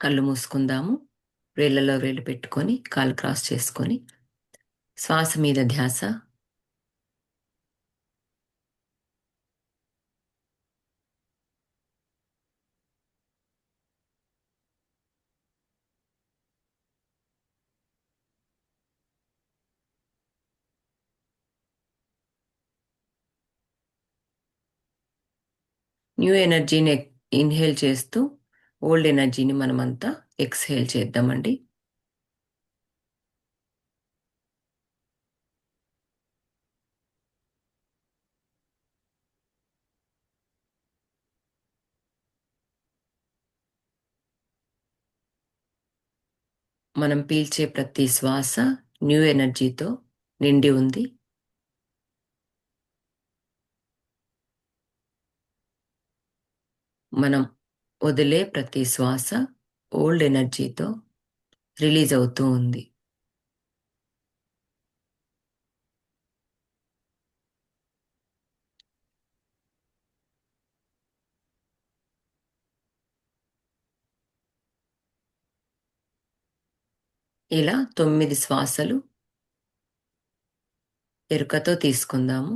కళ్ళు మూసుకుందాము. వేళ్ళలో వేళ్ళు పెట్టుకొని కాలు క్రాస్ చేసుకొని శ్వాస మీద ధ్యాస. న్యూ ఎనర్జీని ఇన్హేల్ చేస్తూ ఓల్డ్ ఎనర్జీని మనమంతా ఎక్స్హేల్ చేద్దామండి. మనం పీల్చే ప్రతి శ్వాస న్యూ ఎనర్జీతో నిండి ఉంది. మనం వదిలే ప్రతి శ్వాస ఓల్డ్ ఎనర్జీతో రిలీజ్ అవుతూ ఉంది. ఇలా 9 శ్వాసలు ఎరుకతో తీసుకుందాము.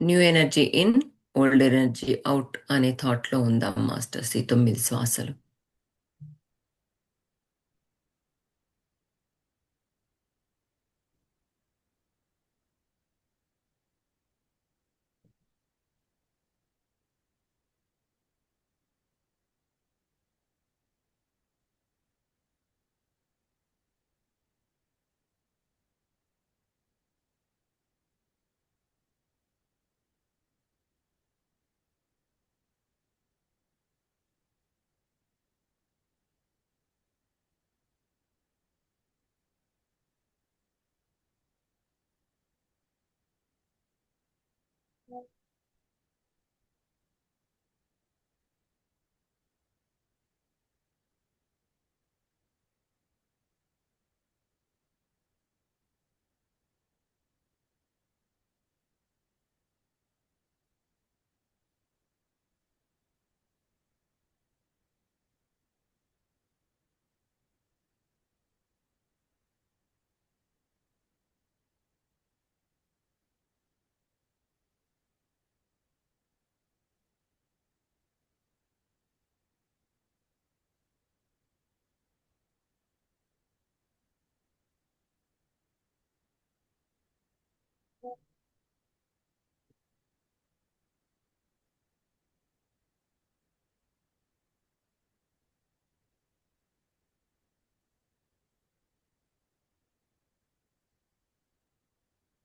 New energy in, old energy out అనే థాట్లో ఉందాం మాస్టర్స్ ఈ 9 శ్వాసలు.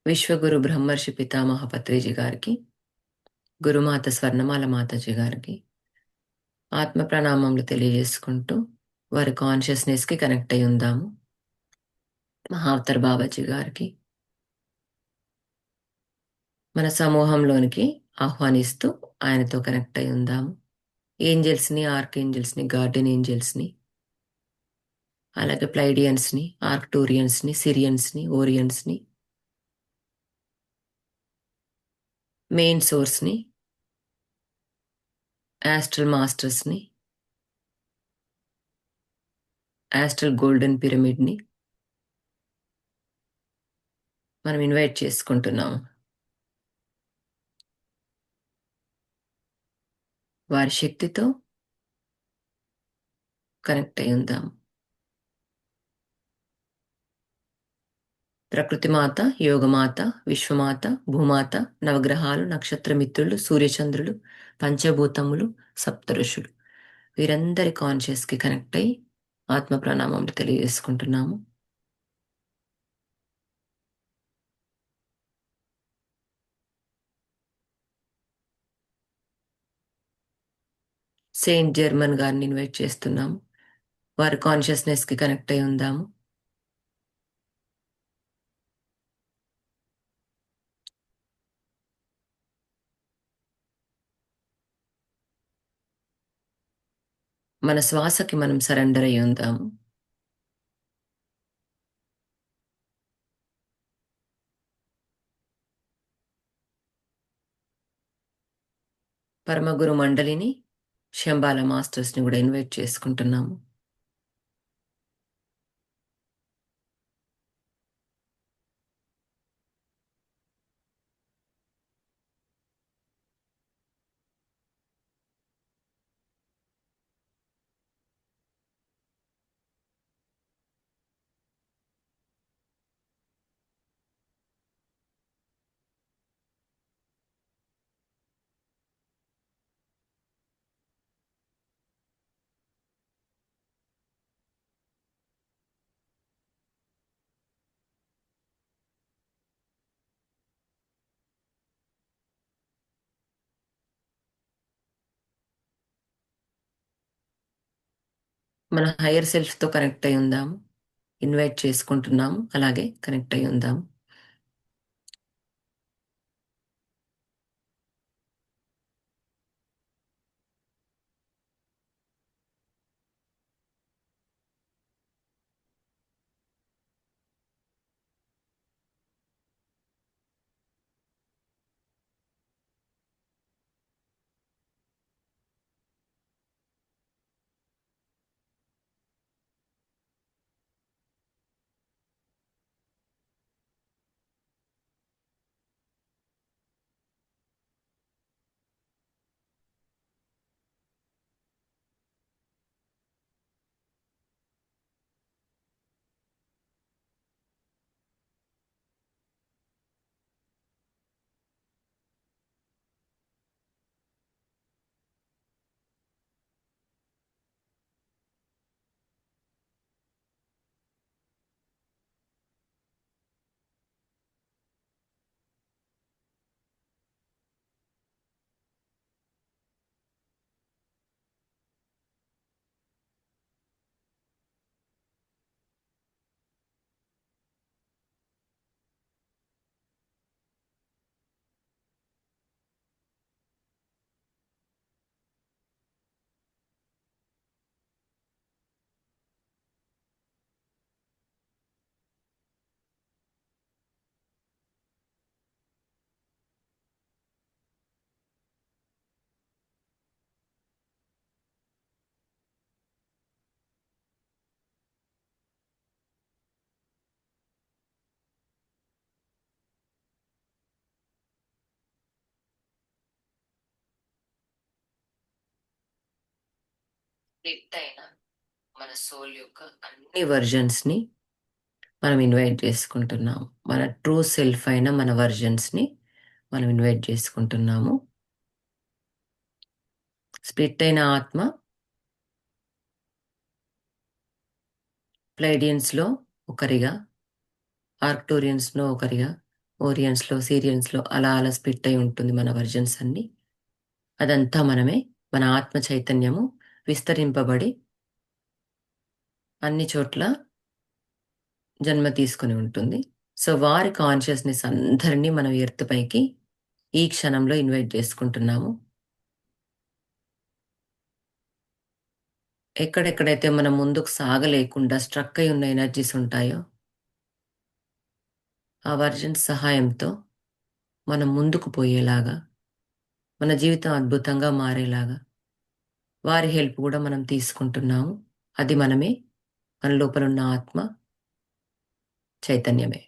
విశ్వగురు బ్రహ్మర్షి పితామహ పత్రిజీ గారికి, గురుమాత స్వర్ణమాల మాతాజీ గారికి ఆత్మ ప్రణామములు తెలియజేసుకుంటూ వారి కాన్షియస్నెస్కి కనెక్ట్ అయి ఉందాము. మహావతర్ బాబాజీ గారికి మన సమూహంలోనికి ఆహ్వానిస్తూ ఆయనతో కనెక్ట్ అయి ఉందాము. ఏంజల్స్ని, ఆర్క్ ఏంజల్స్ని, గార్డెన్ ఏంజల్స్ని, అలాగే ప్లైడియన్స్ని, ఆర్క్టూరియన్స్ని, సిరియన్స్ని, ఓరియన్స్ని, మెయిన్ సోర్స్ని, యాస్ట్రల్ మాస్టర్స్ని, యాస్ట్రల్ గోల్డెన్ పిరమిడ్ని మనం ఇన్వైట్ చేసుకుంటున్నాము. వారి శక్తితో కనెక్ట్ అయి ఉందాం. ప్రకృతిమాత, యోగమాత, విశ్వమాత, భూమాత, నవగ్రహాలు, నక్షత్రమిత్రులు, సూర్యచంద్రులు, పంచభూతములు, సప్తఋషులు వీరందరి కాన్షియస్కి కనెక్ట్ అయి ఆత్మ ప్రణామం తెలియజేసుకుంటున్నాము. సెయింట్ జర్మన్ గారిని ఇన్వైట్ చేస్తున్నాము. వారి కాన్షియస్నెస్కి కనెక్ట్ అయి ఉందాము. మన శ్వాసకి మనం సరెండర్ అయి ఉందాము. పరమగురు మండలిని, శంబాల మాస్టర్స్ని కూడా ఇన్వైట్ చేసుకుంటున్నాము. మన హయ్యర్ సెల్ఫ్తో కనెక్ట్ అయి ఉందాము. ఇన్వైట్ చేసుకుంటున్నాము, అలాగే కనెక్ట్ అయి ఉందాము. స్ప్లిట్ అయిన మన సోల్ యొక్క అన్ని వర్జన్స్ని మనం ఇన్వైట్ చేసుకుంటున్నాము. మన ట్రూ సెల్ఫ్ అయిన మన వర్జన్స్ని మనం ఇన్వైట్ చేసుకుంటున్నాము. స్ప్లిట్ అయిన ఆత్మ ప్లైడియన్స్లో ఒకరిగా, ఆర్క్టూరియన్స్లో ఒకరిగా, ఓరియన్స్లో, సీరియన్స్లో అలా అలా స్ప్లిట్ అయి ఉంటుంది మన వర్జన్స్ అన్ని. అదంతా మనమే. మన ఆత్మ చైతన్యము విస్తరింపబడి అన్ని చోట్ల జన్మ తీసుకొని ఉంటుంది. సో వారి కాన్షియస్నెస్ అందరినీ మనం ఎర్త్ పైకి ఈ క్షణంలో ఇన్వైట్ చేసుకుంటున్నాము. ఎక్కడెక్కడైతే మనం ముందుకు సాగలేకుండా స్ట్రక్ అయి ఉన్న ఎనర్జీస్ ఉంటాయో ఆ వర్జన్ సహాయంతో మనం ముందుకు పోయేలాగా, మన జీవితం అద్భుతంగా మారేలాగా వారి హెల్ప్ కూడా మనం తీసుకుంటున్నాము. అది మనమే, మన లోపల ఉన్న ఆత్మ చైతన్యమే.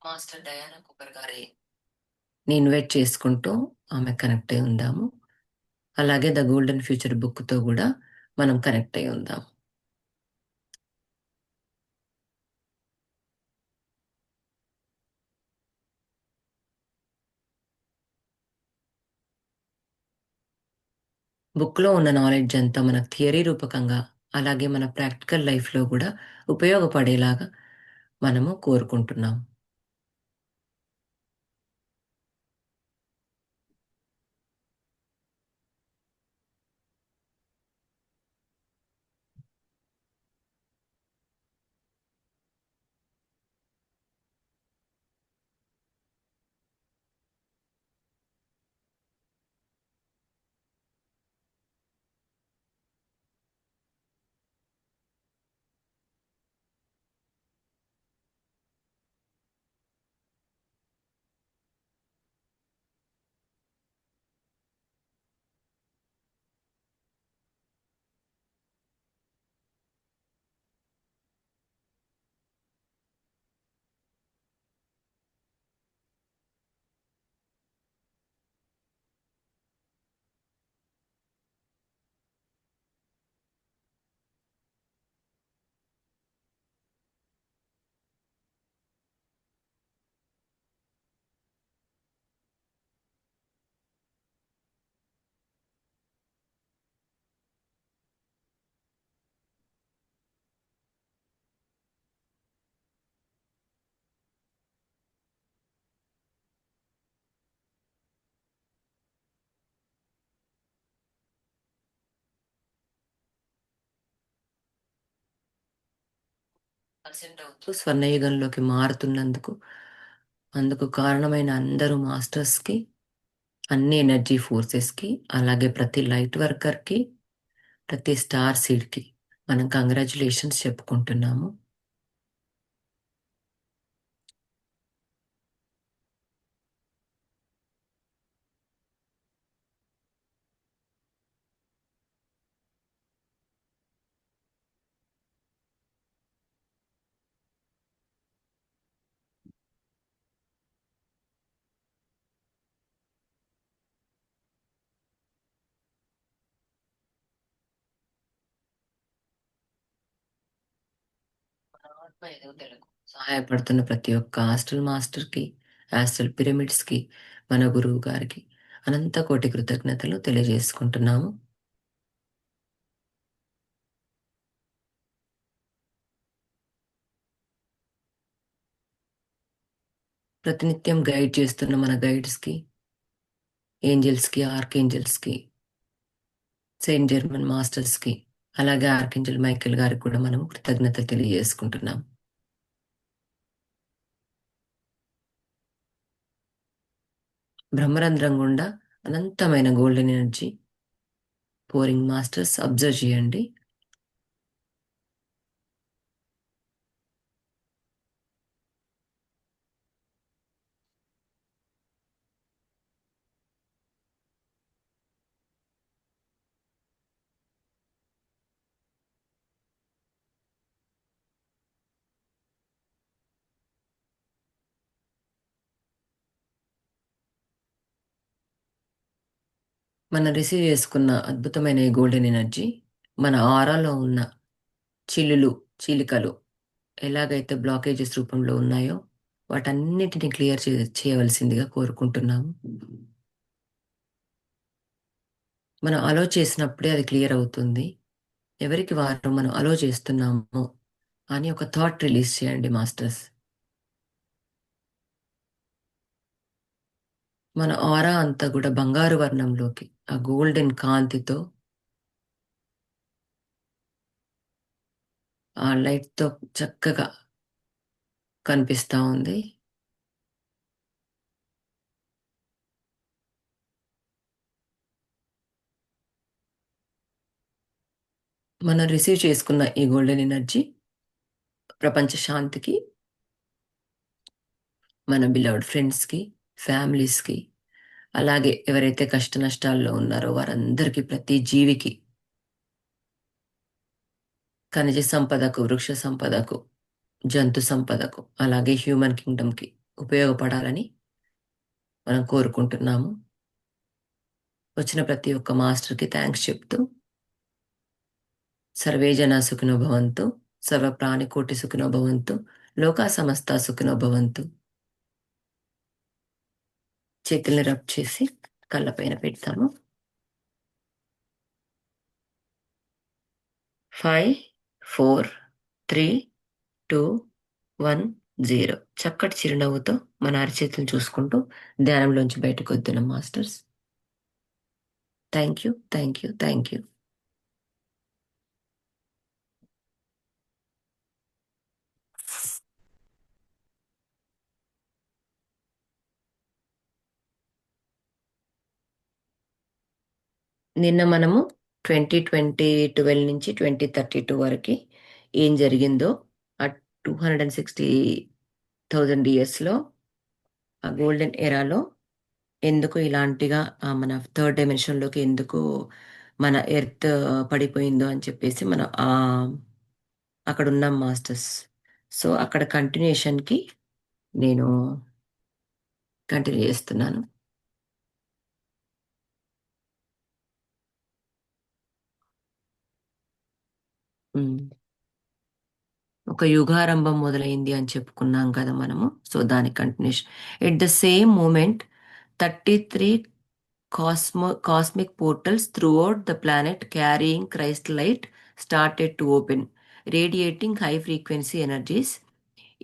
మాస్టర్ డయానా కుకర్ గారి ఇన్వైట్ చేసుకుంటూ ఆమె కనెక్ట్ అయి ఉందాము. అలాగే ద గోల్డెన్ ఫ్యూచర్ బుక్తో కూడా మనం కనెక్ట్ అయి ఉందాం. బుక్‌లో ఉన్న నాలెడ్జ్ అంతా మనకు థియరీ రూపకంగా, అలాగే మన ప్రాక్టికల్ లైఫ్‌లో గూడా ఉపయోగపడేలాగా మనము కోరుకుంటున్నాం. అసెంట్ అవుతూ స్వర్ణయుగంలోకి మారుతున్నందుకు, అందుకు కారణమైన అందరూ మాస్టర్స్‌కి, అన్ని ఎనర్జీ ఫోర్సెస్‌కి, అలాగే ప్రతి లైట్ వర్కర్‌కి, ప్రతి స్టార్ సీడ్‌కి మనం కంగ్రాచ్యులేషన్స్ చెప్పుకుంటున్నాము. ఆత్మ ఎదుగుదలకు సహాయపడుతున్న ప్రతి ఒక్క హాస్టల్ మాస్టర్‌కి, హాస్టల్ పిరమిడ్స్‌కి, మన గురువు గారికి అనంత కోటి కృతజ్ఞతలు తెలియజేసుకుంటున్నాము. ప్రతినిత్యం గైడ్ చేస్తున్న మన గైడ్స్‌కి, ఏంజెల్స్‌కి, ఆర్కేంజెల్స్‌కి, సెయింట్ జర్మన్ మాస్టర్స్‌కి, అలాగే ఆర్కేంజెల్ మైకేల్ గారికి కూడా మనం కృతజ్ఞతలు తెలియజేసుకుంటున్నాం. బ్రహ్మరంధ్రం గుండా అనంతమైన golden energy pouring masters observe చేయండి. మనం రిసీవ్ చేసుకున్న అద్భుతమైన ఈ గోల్డెన్ ఎనర్జీ మన ఆరాలో ఉన్న చిల్లులు, చీలికలు ఎలాగైతే బ్లాకేజెస్ రూపంలో ఉన్నాయో వాటన్నిటిని క్లియర్ చేయవలసిందిగా కోరుకుంటున్నాము. మనం అలో చేసినప్పుడే అది క్లియర్ అవుతుంది. ఎవరికి వారు మనం అలో చేస్తున్నాము అని ఒక థాట్ రిలీజ్ చేయండి మాస్టర్స్. మన ఆరా అంతా కూడా బంగారు వర్ణంలోకి ఆ గోల్డెన్ కాంతితో ఆ లైట్‌తో చక్కగా కనిపిస్తా ఉంది. మనం రిసీవ్ చేసుకున్న ఈ గోల్డెన్ ఎనర్జీ ప్రపంచ శాంతికి, మన బిలవ్డ్ ఫ్రెండ్స్‌కి, ఫ్యామిలీస్‌కి, అలాగే ఎవరైతే కష్ట నష్టాల్లో ఉన్నారో వారందరికీ, ప్రతి జీవికి, ఖనిజ సంపదకు, వృక్ష సంపదకు, జంతు సంపదకు, అలాగే హ్యూమన్ కింగ్డమ్‌కి ఉపయోగపడాలని మనం కోరుకుంటున్నాము. వచ్చిన ప్రతి ఒక్క మాస్టర్‌కి థాంక్స్ చెప్తూ, సర్వే జనా సుఖినో భవంతు, సర్వ ప్రాణికోటి సుఖినో భవంతు, లోకా సమస్తా సుఖినో భవంతు. చేతుల్ని రబ్ చేసి కళ్ళపైన పెడతాము. 5, 4, 3, 2, 1, 0. చక్కటి చిరునవ్వుతో మన అరచేతులు చూసుకుంటూ ధ్యానంలోంచి బయటకు వద్దున masters. Thank you, thank you, thank you. నిన్న మనము 2012 నుంచి 2032 వరకు ఏం జరిగిందో, ఆ 260,000 ఇయర్స్లో, ఆ గోల్డెన్ ఎరాలో ఎందుకు ఇలాంటిగా మన థర్డ్ డైమెన్షన్లోకి ఎందుకు మన ఎర్త్ పడిపోయిందో అని చెప్పేసి మనం అక్కడ ఉన్నాం మాస్టర్స్. సో అక్కడ కంటిన్యూషన్కి నేను కంటిన్యూ చేస్తున్నాను. ఉమ్. ఒక యుగారంభం మొదలైంది అని చెప్పుకున్నాం కదా మనము. సో దాని continuation. At the same moment 33 cosmic portals throughout the planet carrying Christ light started to open, radiating high frequency energies.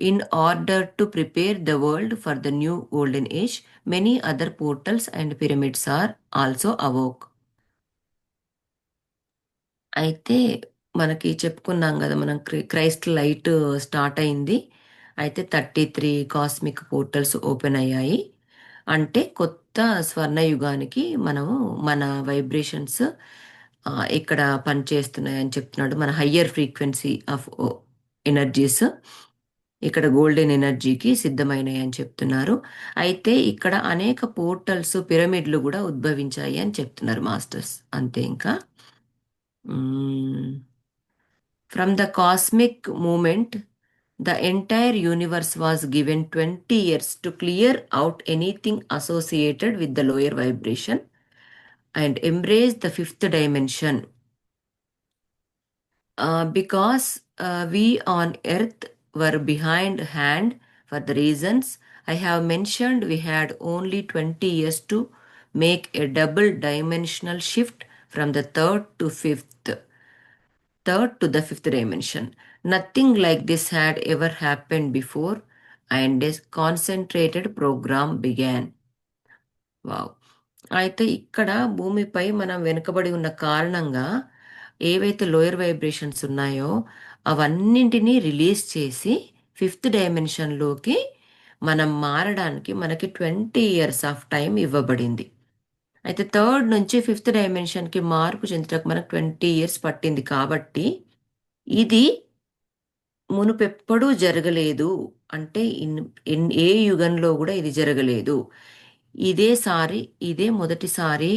In order to prepare the world for the new golden age, many other portals and pyramids are also awoke. అయితే మనకి చెప్పుకున్నాం కదా మనం, Christ light start అయింది. అయితే 33 cosmic portals open అయ్యాయి. అంటే కొత్త స్వర్ణయుగానికి మనము మన వైబ్రేషన్స్ ఇక్కడ పనిచేస్తున్నాయని చెప్తున్నాడు. మన హయ్యర్ ఫ్రీక్వెన్సీ ఆఫ్ ఎనర్జీస్ ఇక్కడ గోల్డెన్ ఎనర్జీకి సిద్ధమైనవి అని చెప్తున్నారు. అయితే ఇక్కడ అనేక పోర్టల్స్, పిరమిడ్లు కూడా ఉద్భవించాయి అని చెప్తున్నారు మాస్టర్స్. అంతే ఇంకా. From the cosmic moment, the entire universe was given 20 years to clear out anything associated with the lower vibration and embrace the fifth dimension. Because we on earth were behindhand for the reasons I have mentioned, we had only 20 years to make a double dimensional shift from the third to the fifth dimension. Nothing like this had ever happened before, and a concentrated program began. Wow. అయితే ఇక్కడ భూమిపై మనం వెనుకబడి ఉన్న కారణంగా ఏవైతే lower vibrations ఉన్నాయో అవన్నింటినీ release చేసి ఫిఫ్త్ డైమెన్షన్లోకి మనం మారడానికి మనకి 20 ఇయర్స్ ఆఫ్ టైం ఇవ్వబడింది. అయితే థర్డ్ నుంచి ఫిఫ్త్ డైమెన్షన్కి మార్పు చెందడానికి మనకు 20 ఇయర్స్ పట్టింది. కాబట్టి ఇది మునుపెప్పుడూ జరగలేదు. అంటే ఏ యుగంలో కూడా ఇది జరగలేదు. ఇదే మొదటిసారి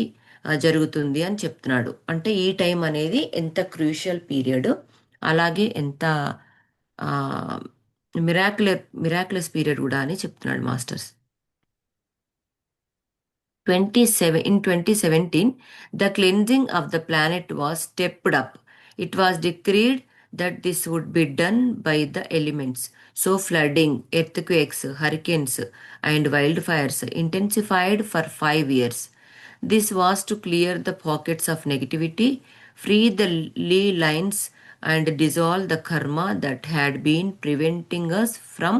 జరుగుతుంది అని చెప్తున్నాడు. అంటే ఈ టైం అనేది ఎంత క్రూషియల్ పీరియడ్, అలాగే ఎంత మిరాక్యులస్ పీరియడ్ కూడా అని చెప్తున్నాడు masters. In 2017, the cleansing of the planet was stepped up. It was decreed that this would be done by the elements. So flooding, earthquakes, hurricanes, and wildfires intensified for 5 years. This was to clear the pockets of negativity, free the ley lines, and dissolve the karma that had been preventing us from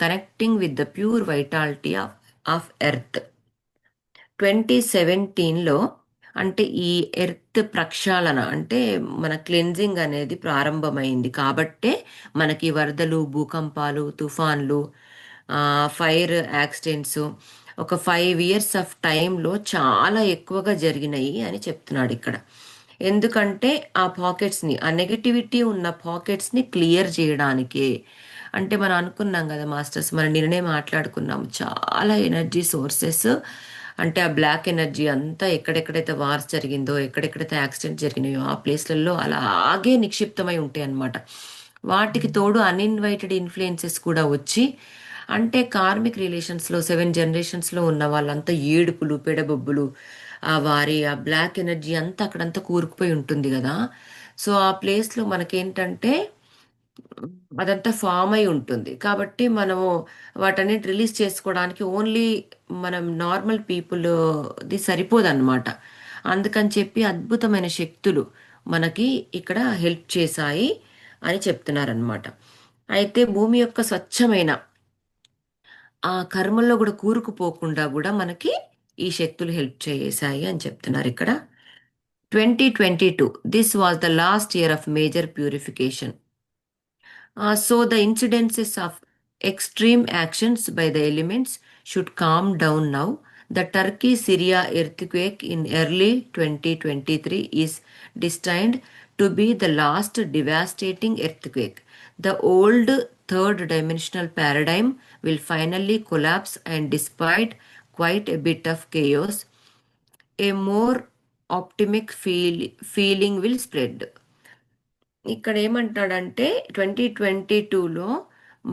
connecting with the pure vitality of earth. 2017లో అంటే ఈ earth ప్రక్షాళన అంటే మన cleansing అనేది ప్రారంభమైంది. కాబట్టే మనకి వరదలు, భూకంపాలు, తుఫాన్లు, ఫైర్ యాక్సిడెంట్స్ ఒక 5 ఇయర్స్ ఆఫ్ టైంలో చాలా ఎక్కువగా జరిగినాయి అని చెప్తున్నాడు ఇక్కడ. ఎందుకంటే ఆ పాకెట్స్ని, ఆ నెగటివిటీ ఉన్న పాకెట్స్ని క్లియర్ చేయడానికే. అంటే మనం అనుకున్నాం కదా మాస్టర్స్, మన నిన్ననే మాట్లాడుకున్నాం, చాలా ఎనర్జీ సోర్సెస్ అంటే ఆ బ్లాక్ ఎనర్జీ అంతా ఎక్కడెక్కడైతే వార్స్ జరిగిందో, ఎక్కడెక్కడైతే యాక్సిడెంట్ జరిగినాయో ఆ ప్లేస్లలో అలాగే నిక్షిప్తమై ఉంటాయి అన్నమాట. వాటికి తోడు అన్ఇన్వైటెడ్ ఇన్ఫ్లుయెన్సెస్ కూడా వచ్చి, అంటే కార్మిక్ రిలేషన్స్లో 7 జనరేషన్స్లో ఉన్న వాళ్ళంతా ఏడుపులు, పెడబొబ్బులు, వారి ఆ బ్లాక్ ఎనర్జీ అంతా అక్కడంతా కూరుకుపోయి ఉంటుంది కదా. సో ఆ ప్లేస్లో మనకేంటంటే అదంతా ఫామ్ అయి ఉంటుంది. కాబట్టి మనము వాటన్నిటి రిలీజ్ చేసుకోవడానికి ఓన్లీ మనం నార్మల్ పీపుల్ది సరిపోదన్నమాట. అందుకని చెప్పి అద్భుతమైన శక్తులు మనకి ఇక్కడ హెల్ప్ చేశాయి అని చెప్తున్నారనమాట. అయితే భూమి యొక్క స్వచ్ఛమైన ఆ కర్మల్లో కూడా కూరుకుపోకుండా కూడా మనకి ఈ శక్తులు హెల్ప్ చేశాయి అని చెప్తున్నారు ఇక్కడ. 2022, this was the last year of major purification. So the incidences of extreme actions by the elements should calm down now. The Turkey Syria earthquake in early 2023 is destined to be the last devastating earthquake. The old third dimensional paradigm will finally collapse, and despite quite a bit of chaos, a more optimistic feeling will spread. ఇక్కడ ఏమంటాడంటే 2022లో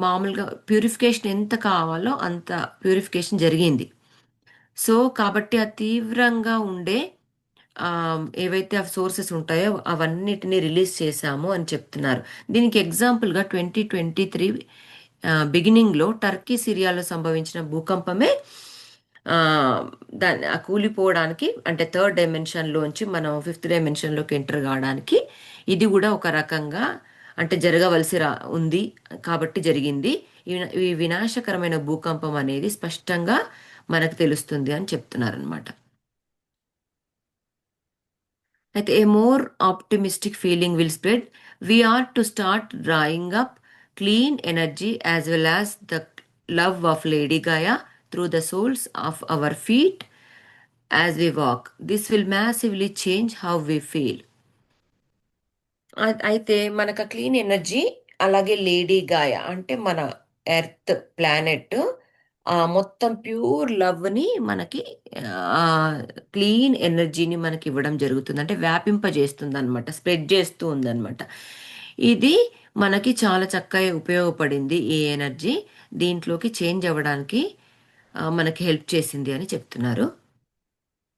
మామూలుగా purification ఎంత కావాలో అంత purification జరిగింది. So కాబట్టి ఆ తీవ్రంగా ఉండే ఆ, ఏవైతే ఆ సోర్సెస్ ఉంటాయో అవన్నిటిని రిలీజ్ చేశాము అని చెప్తున్నారు. దీనికి ఎగ్జాంపుల్గా 2023 బిగినింగ్లో టర్కీ సిరియాలో సంభవించిన భూకంపమే ఆ, దాన్ని ఆ కూలిపోవడానికి, అంటే థర్డ్ డైమెన్షన్లోంచి మనం ఫిఫ్త్ డైమెన్షన్లోకి ఎంటర్ కావడానికి ఇది కూడా ఒక రకంగా అంటే జరగవలసి ఉంది కాబట్టి జరిగింది. ఈ వినాశకరమైన భూకంపం అనేది స్పష్టంగా మనకు తెలుస్తుంది అని చెప్తున్నారనమాట. అయితే a more optimistic feeling will spread. We are to start drawing up clean energy as well as the love of Lady Gaia through the soles of our feet as we walk. This will massively change how we feel. అయితే మనకు clean energy, అలాగే lady గాయ అంటే మన earth planet మొత్తం pure లవ్ని మనకి clean ఎనర్జీని మనకి ఇవ్వడం జరుగుతుంది, అంటే వ్యాపింపజేస్తుంది అనమాట, స్ప్రెడ్ చేస్తూ ఉందన్నమాట. ఇది మనకి చాలా చక్కగా ఉపయోగపడింది ఈ ఎనర్జీ, దీంట్లోకి చేంజ్ అవ్వడానికి మనకి హెల్ప్ చేసింది అని చెప్తున్నారు.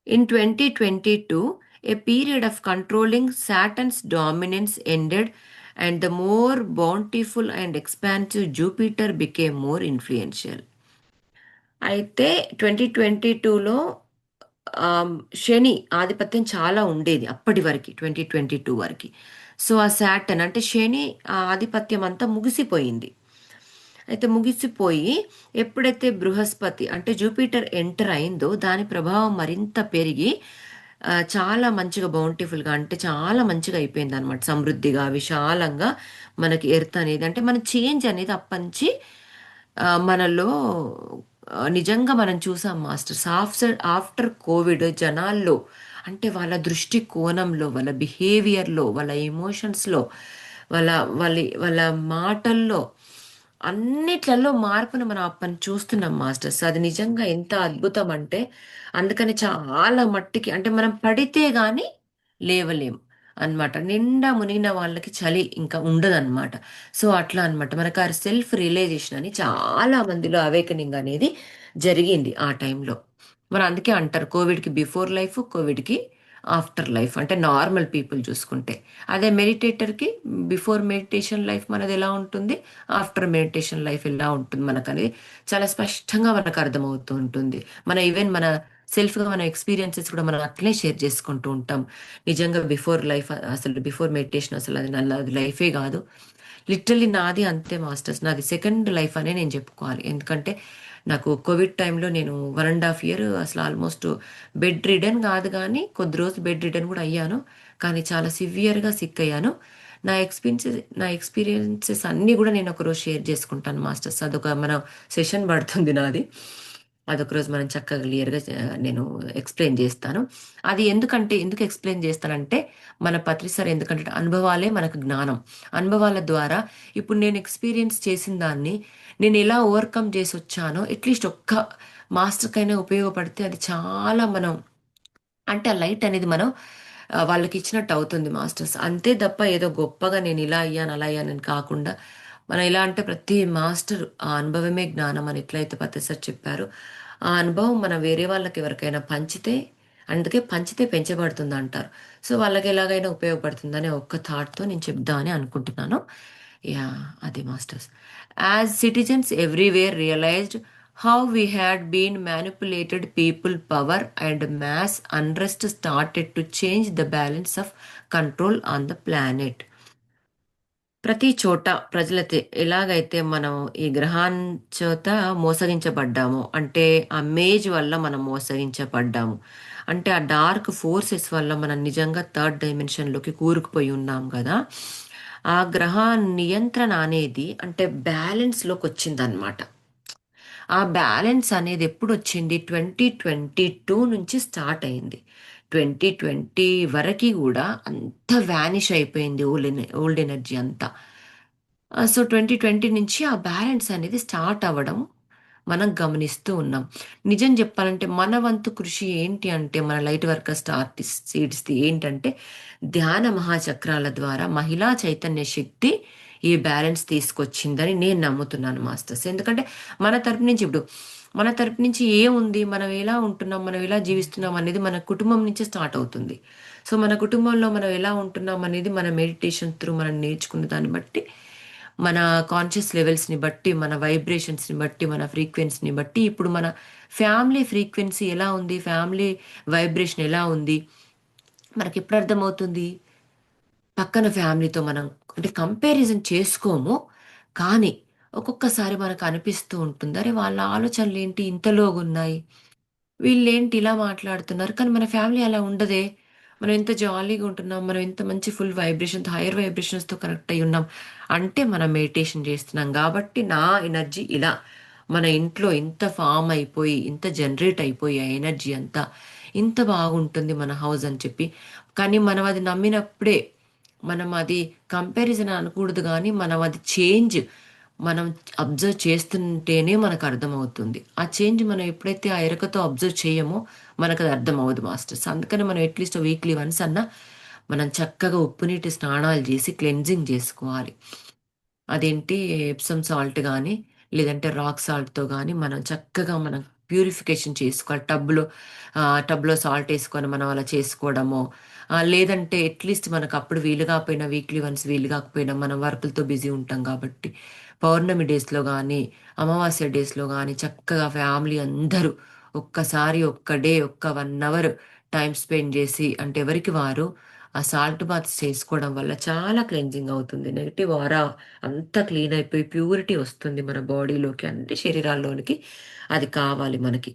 In 2022, a period of controlling Saturn's dominance ended, and the more bountiful and expansive Jupiter became more influential. అయితే 2022లో శని ఆధిపత్యం చాలా ఉండేది అప్పటి వరకు, 2022 వరకు. సో ఆ శాటర్న్ అంటే శని ఆధిపత్యం అంతా ముగిసిపోయింది. అయితే ముగిసిపోయి ఎప్పుడైతే బృహస్పతి అంటే జూపిటర్ ఎంటర్ అయిందో దాని ప్రభావం మరింత పెరిగి చాలా మంచిగా బౌంటిఫుల్గా అంటే చాలా మంచిగా అయిపోయింది అనమాట, సమృద్ధిగా విశాలంగా మనకి ఎర్త్ అనేది, అంటే మన చేంజ్ అనేది అప్పంచి మనలో నిజంగా మనం చూసాం మాస్టర్స్. ఆఫ్టర్ కోవిడ్ జనాల్లో అంటే వాళ్ళ దృష్టి కోణంలో, వాళ్ళ బిహేవియర్లో, వాళ్ళ ఎమోషన్స్లో, వాళ్ళ వాళ్ళ వాళ్ళ మాటల్లో అన్నిట్లలో మార్పును మనం అప్పని చూస్తున్నాం మాస్టర్స్. అది నిజంగా ఎంత అద్భుతం అంటే అందుకని చాలా మట్టికి అంటే మనం పడితే గాని లేవలేం అన్నమాట. నిండా మునిగిన వాళ్ళకి చలి ఇంకా ఉండదన్నమాట. సో అట్లా అన్నమాట మనకు ఆ సెల్ఫ్ రియలైజేషన్ అని చాలా మందిలో అవేకనింగ్ అనేది జరిగింది ఆ టైంలో. మరి అందుకే అంటారు కోవిడ్కి బిఫోర్ లైఫ్, కోవిడ్కి ఆఫ్టర్ లైఫ్, అంటే నార్మల్ పీపుల్ చూసుకుంటే. అదే మెడిటేటర్కి బిఫోర్ మెడిటేషన్ లైఫ్ మనది ఎలా ఉంటుంది, ఆఫ్టర్ మెడిటేషన్ లైఫ్ ఎలా ఉంటుంది మనకు అనేది చాలా స్పష్టంగా మనకు అర్థమవుతూ ఉంటుంది. ఈవెన్ మన సెల్ఫ్గా మన ఎక్స్పీరియన్సెస్ కూడా మనం అట్లే షేర్ చేసుకుంటూ ఉంటాం. నిజంగా బిఫోర్ లైఫ్ అసలు బిఫోర్ మెడిటేషన్ అసలు అది లైఫే కాదు. లిటరలీ నాది అంతే మాస్టర్స్, నాది సెకండ్ లైఫ్ అనే నేను చెప్పుకోవాలి. ఎందుకంటే నాకు కోవిడ్ టైంలో నేను 1.5 year అసలు ఆల్మోస్ట్ బెడ్ రిడన్ కాదు కానీ కొద్ది రోజులు బెడ్ రిడన్ కూడా అయ్యాను, కానీ చాలా సివియర్గా సిక్ అయ్యాను. నా ఎక్స్పీరియన్సెస్ అన్నీ కూడా నేను ఒకరోజు షేర్ చేసుకుంటాను మాస్టర్స్. అదొక మన సెషన్ పడుతుంది నాది, అదొక రోజు మనం చక్కగా క్లియర్గా నేను ఎక్స్ప్లెయిన్ చేస్తాను. అది ఎందుకు ఎక్స్ప్లెయిన్ చేస్తానంటే మన పత్రి సార్ ఎందుకంటే అనుభవాలే మనకు జ్ఞానం. అనుభవాల ద్వారా ఇప్పుడు నేను ఎక్స్పీరియన్స్ చేసిన దాన్ని నేను ఎలా ఓవర్కమ్ చేసి వచ్చానో అట్లీస్ట్ ఒక్క మాస్టర్కైనా ఉపయోగపడితే అది చాలా మనం అంటే ఆ లైట్ అనేది మనం వాళ్ళకి ఇచ్చినట్టు అవుతుంది మాస్టర్స్. అంతే తప్ప ఏదో గొప్పగా నేను ఇలా అయ్యాను అలా అయ్యానని కాకుండా మనం ఎలా అంటే ప్రతి మాస్టర్ ఆ అనుభవమే జ్ఞానం అని ఎట్లయితే పత్రి సార్ చెప్పారు, ఆ అనుభవం మనం వేరే వాళ్ళకి ఎవరికైనా పంచితే, అందుకే పంచితే పెంచబడుతుంది అంటారు. సో వాళ్ళకి ఎలాగైనా ఉపయోగపడుతుందని ఒక్క థాట్తో నేను చెప్దామని అనుకుంటున్నాను. యా, అది masters. As citizens everywhere realised how we had been manipulated people, power, and mass unrest started to change the balance of control on the planet. ప్రతి చోట ప్రజలైతే ఎలాగైతే మనం ఈ గ్రహాం చేత మోసగించబడ్డామో, అంటే ఆ మేజ్ వల్ల మనం మోసగించబడ్డాము, అంటే ఆ డార్క్ ఫోర్సెస్ వల్ల మనం నిజంగా థర్డ్ డైమెన్షన్లోకి కూరుకుపోయి ఉన్నాం కదా. ఆ గ్రహ నియంత్రణ అనేది అంటే బ్యాలెన్స్లోకి వచ్చిందనమాట. ఆ బ్యాలెన్స్ అనేది ఎప్పుడు వచ్చింది? 2022 నుంచి స్టార్ట్ అయింది. 2020 వరకు కూడా అంత వ్యానిష్ అయిపోయింది ఓల్డ్ ఎనర్జీ అంతా. సో 2020 నుంచి ఆ బ్యాలెన్స్ అనేది స్టార్ట్ అవ్వడం మనం గమనిస్తూ ఉన్నాం. నిజం చెప్పాలంటే మన వంతు కృషి ఏంటి అంటే, మన లైట్ వర్కర్స్ సీడ్స్ది ఏంటంటే, ధ్యాన మహాచక్రాల ద్వారా మహిళా చైతన్య శక్తి ఈ బ్యాలెన్స్ తీసుకొచ్చిందని నేను నమ్ముతున్నాను మాస్టర్స్. ఎందుకంటే మన తరపు నుంచి ఏముంది, మనం ఎలా ఉంటున్నాం, మనం ఎలా జీవిస్తున్నాం అనేది మన కుటుంబం నుంచే స్టార్ట్ అవుతుంది. సో మన కుటుంబంలో మనం ఎలా ఉంటున్నాం అనేది మన మెడిటేషన్ త్రూ మనం నేర్చుకున్న దాన్ని బట్టి, మన కాన్షియస్ లెవెల్స్ని బట్టి, మన వైబ్రేషన్స్ని బట్టి, మన ఫ్రీక్వెన్సీని బట్టి, ఇప్పుడు మన ఫ్యామిలీ ఫ్రీక్వెన్సీ ఎలా ఉంది, ఫ్యామిలీ వైబ్రేషన్ ఎలా ఉంది మనకి ఎప్పుడు అర్థమవుతుంది? పక్కన ఫ్యామిలీతో మనం అంటే కంపారిజన్ చేసుకోము, కానీ ఒక్కొక్కసారి మనకు అనిపిస్తూ ఉంటుంది, అరే వాళ్ళ ఆలోచనలు ఏంటి ఇంతలోగున్నాయి, వీళ్ళేంటి ఇలా మాట్లాడుతున్నారు. కానీ మన ఫ్యామిలీ అలా ఉండదే. మనం ఎంత జాలీగా ఉంటున్నాం, మనం ఎంత మంచి ఫుల్ వైబ్రేషన్తో, హైయర్ వైబ్రేషన్స్తో కనెక్ట్ అయి ఉన్నాం అంటే మనం మెడిటేషన్ చేస్తున్నాం కాబట్టి నా ఎనర్జీ ఇలా మన ఇంట్లో ఇంత ఫామ్ అయిపోయి, ఇంత జనరేట్ అయిపోయి ఆ ఎనర్జీ అంతా ఇంత బాగుంటుంది మన హౌస్ అని చెప్పి. కానీ మనం అది నమ్మినప్పుడే, మనం అది కంపారిజన్ అనకూడదు, కానీ మనం అది చేంజ్ మనం అబ్జర్వ్ చేస్తుంటేనే మనకు అర్థమవుతుంది. ఆ చేంజ్ మనం ఎప్పుడైతే ఆ ఎరకతో అబ్జర్వ్ చేయమో మనకు అది అర్థం అవ్వదు మాస్టర్స్. అందుకని మనం అట్లీస్ట్ వీక్లీ వన్స్ అన్నా మనం చక్కగా ఉప్పు నీటి స్నానాలు చేసి క్లెన్జింగ్ చేసుకోవాలి. అదేంటి, ఎప్సమ్ సాల్ట్ కానీ లేదంటే రాక్ సాల్ట్తో కానీ మనం చక్కగా మనం ప్యూరిఫికేషన్ చేసుకోవాలి. టబ్లో సాల్ట్ వేసుకొని మనం అలా చేసుకోవడమో, లేదంటే అట్లీస్ట్ మనకు అప్పుడు వీలు కాకపోయినా, వీక్లీ వన్స్ వీలు కాకపోయినా, మనం వర్కులతో బిజీ ఉంటాం కాబట్టి పౌర్ణమి డేస్లో కానీ అమావాస్య డేస్లో కానీ చక్కగా ఫ్యామిలీ అందరూ ఒక్కసారి ఒక్క డే ఒక్క 1 అవర్ టైం స్పెండ్ చేసి, అంటే ఎవరికి వారు ఆ సాల్ట్ బాత్ చేసుకోవడం వల్ల చాలా క్లెన్జింగ్ అవుతుంది. నెగిటివ్ ఆరా అంతా క్లీన్ అయిపోయి ప్యూరిటీ వస్తుంది మన బాడీలోకి, అన్ని శరీరాల్లోనికి. అది కావాలి మనకి.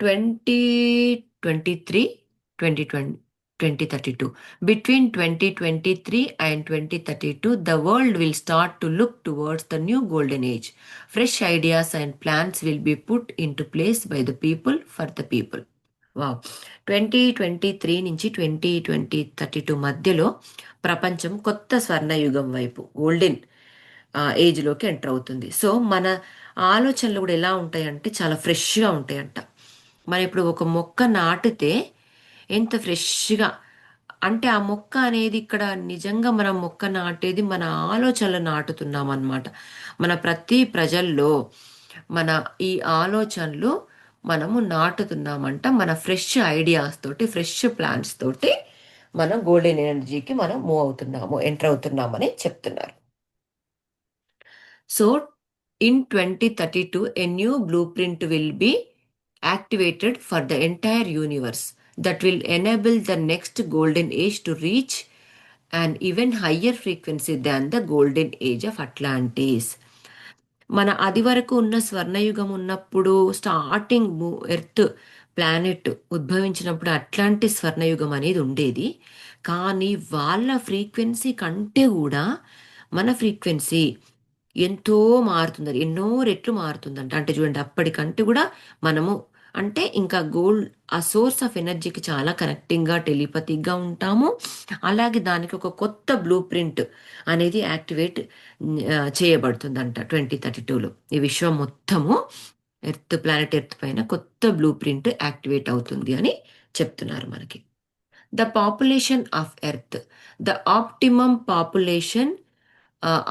2023, 2020, 2032. Between 2023 and 2032, the world will start to look towards the new golden age. Fresh ideas and plans will be put into place by the people for the people. Wow! 2023 నుంచి 2032 మధ్యలో ప్రపంచం కొత్త స్వర్ణయుగం వైపు, గోల్డెన్ ఏజ్లోకి ఎంటర్ అవుతుంది. So మన ఆలోచనలు కూడా ఎలా ఉంటాయంటే చాలా ఫ్రెష్గా ఉంటాయంట. మనం ఇప్పుడు ఒక మొక్క నాటితే ఎంత ఫ్రెష్గా, అంటే ఆ మొక్క అనేది ఇక్కడ నిజంగా మనం మొక్క నాటేది మన ఆలోచనలు నాటుతున్నాం అన్నమాట. మన ప్రతి ప్రజల్లో మన ఈ ఆలోచనలు మనము నాటుతున్నామంట. మన ఫ్రెష్ ఐడియాస్ తోటి, ఫ్రెష్ ప్లాన్స్ తోటి మనం గోల్డెన్ ఎనర్జీకి మనం మూవ్ అవుతున్నాము, ఎంటర్ అవుతున్నామని చెప్తున్నారు. So in 2032, a new blueprint will be activated for the entire universe that will enable the next golden age to reach an even higher frequency than the golden age of Atlantis. మన అది వరకు ఉన్న స్వర్ణయుగం ఉన్నప్పుడు, starting earth planet ఉద్భవించినప్పుడు Atlantis స్వర్ణయుగం అనేది ఉండేది. కానీ వాళ్ళ frequency కంటే కూడా మన ఫ్రీక్వెన్సీ ఎంతో మారుతుంది, ఎన్నో రెట్లు మారుతుందంట. అంటే చూడండి, అప్పటికంటే కూడా మనము అంటే ఇంకా ఆ సోర్స్ ఆఫ్ ఎనర్జీకి చాలా కనెక్టింగ్గా, టెలిపతిక్గా ఉంటాము. అలాగే దానికి ఒక కొత్త బ్లూ ప్రింట్ అనేది యాక్టివేట్ చేయబడుతుందంట 2032లో. ఈ విశ్వం మొత్తము ప్లానెట్ ఎర్త్ పైన కొత్త బ్లూ ప్రింట్ యాక్టివేట్ అవుతుంది అని చెప్తున్నారు మనకి. The population of earth, the optimum population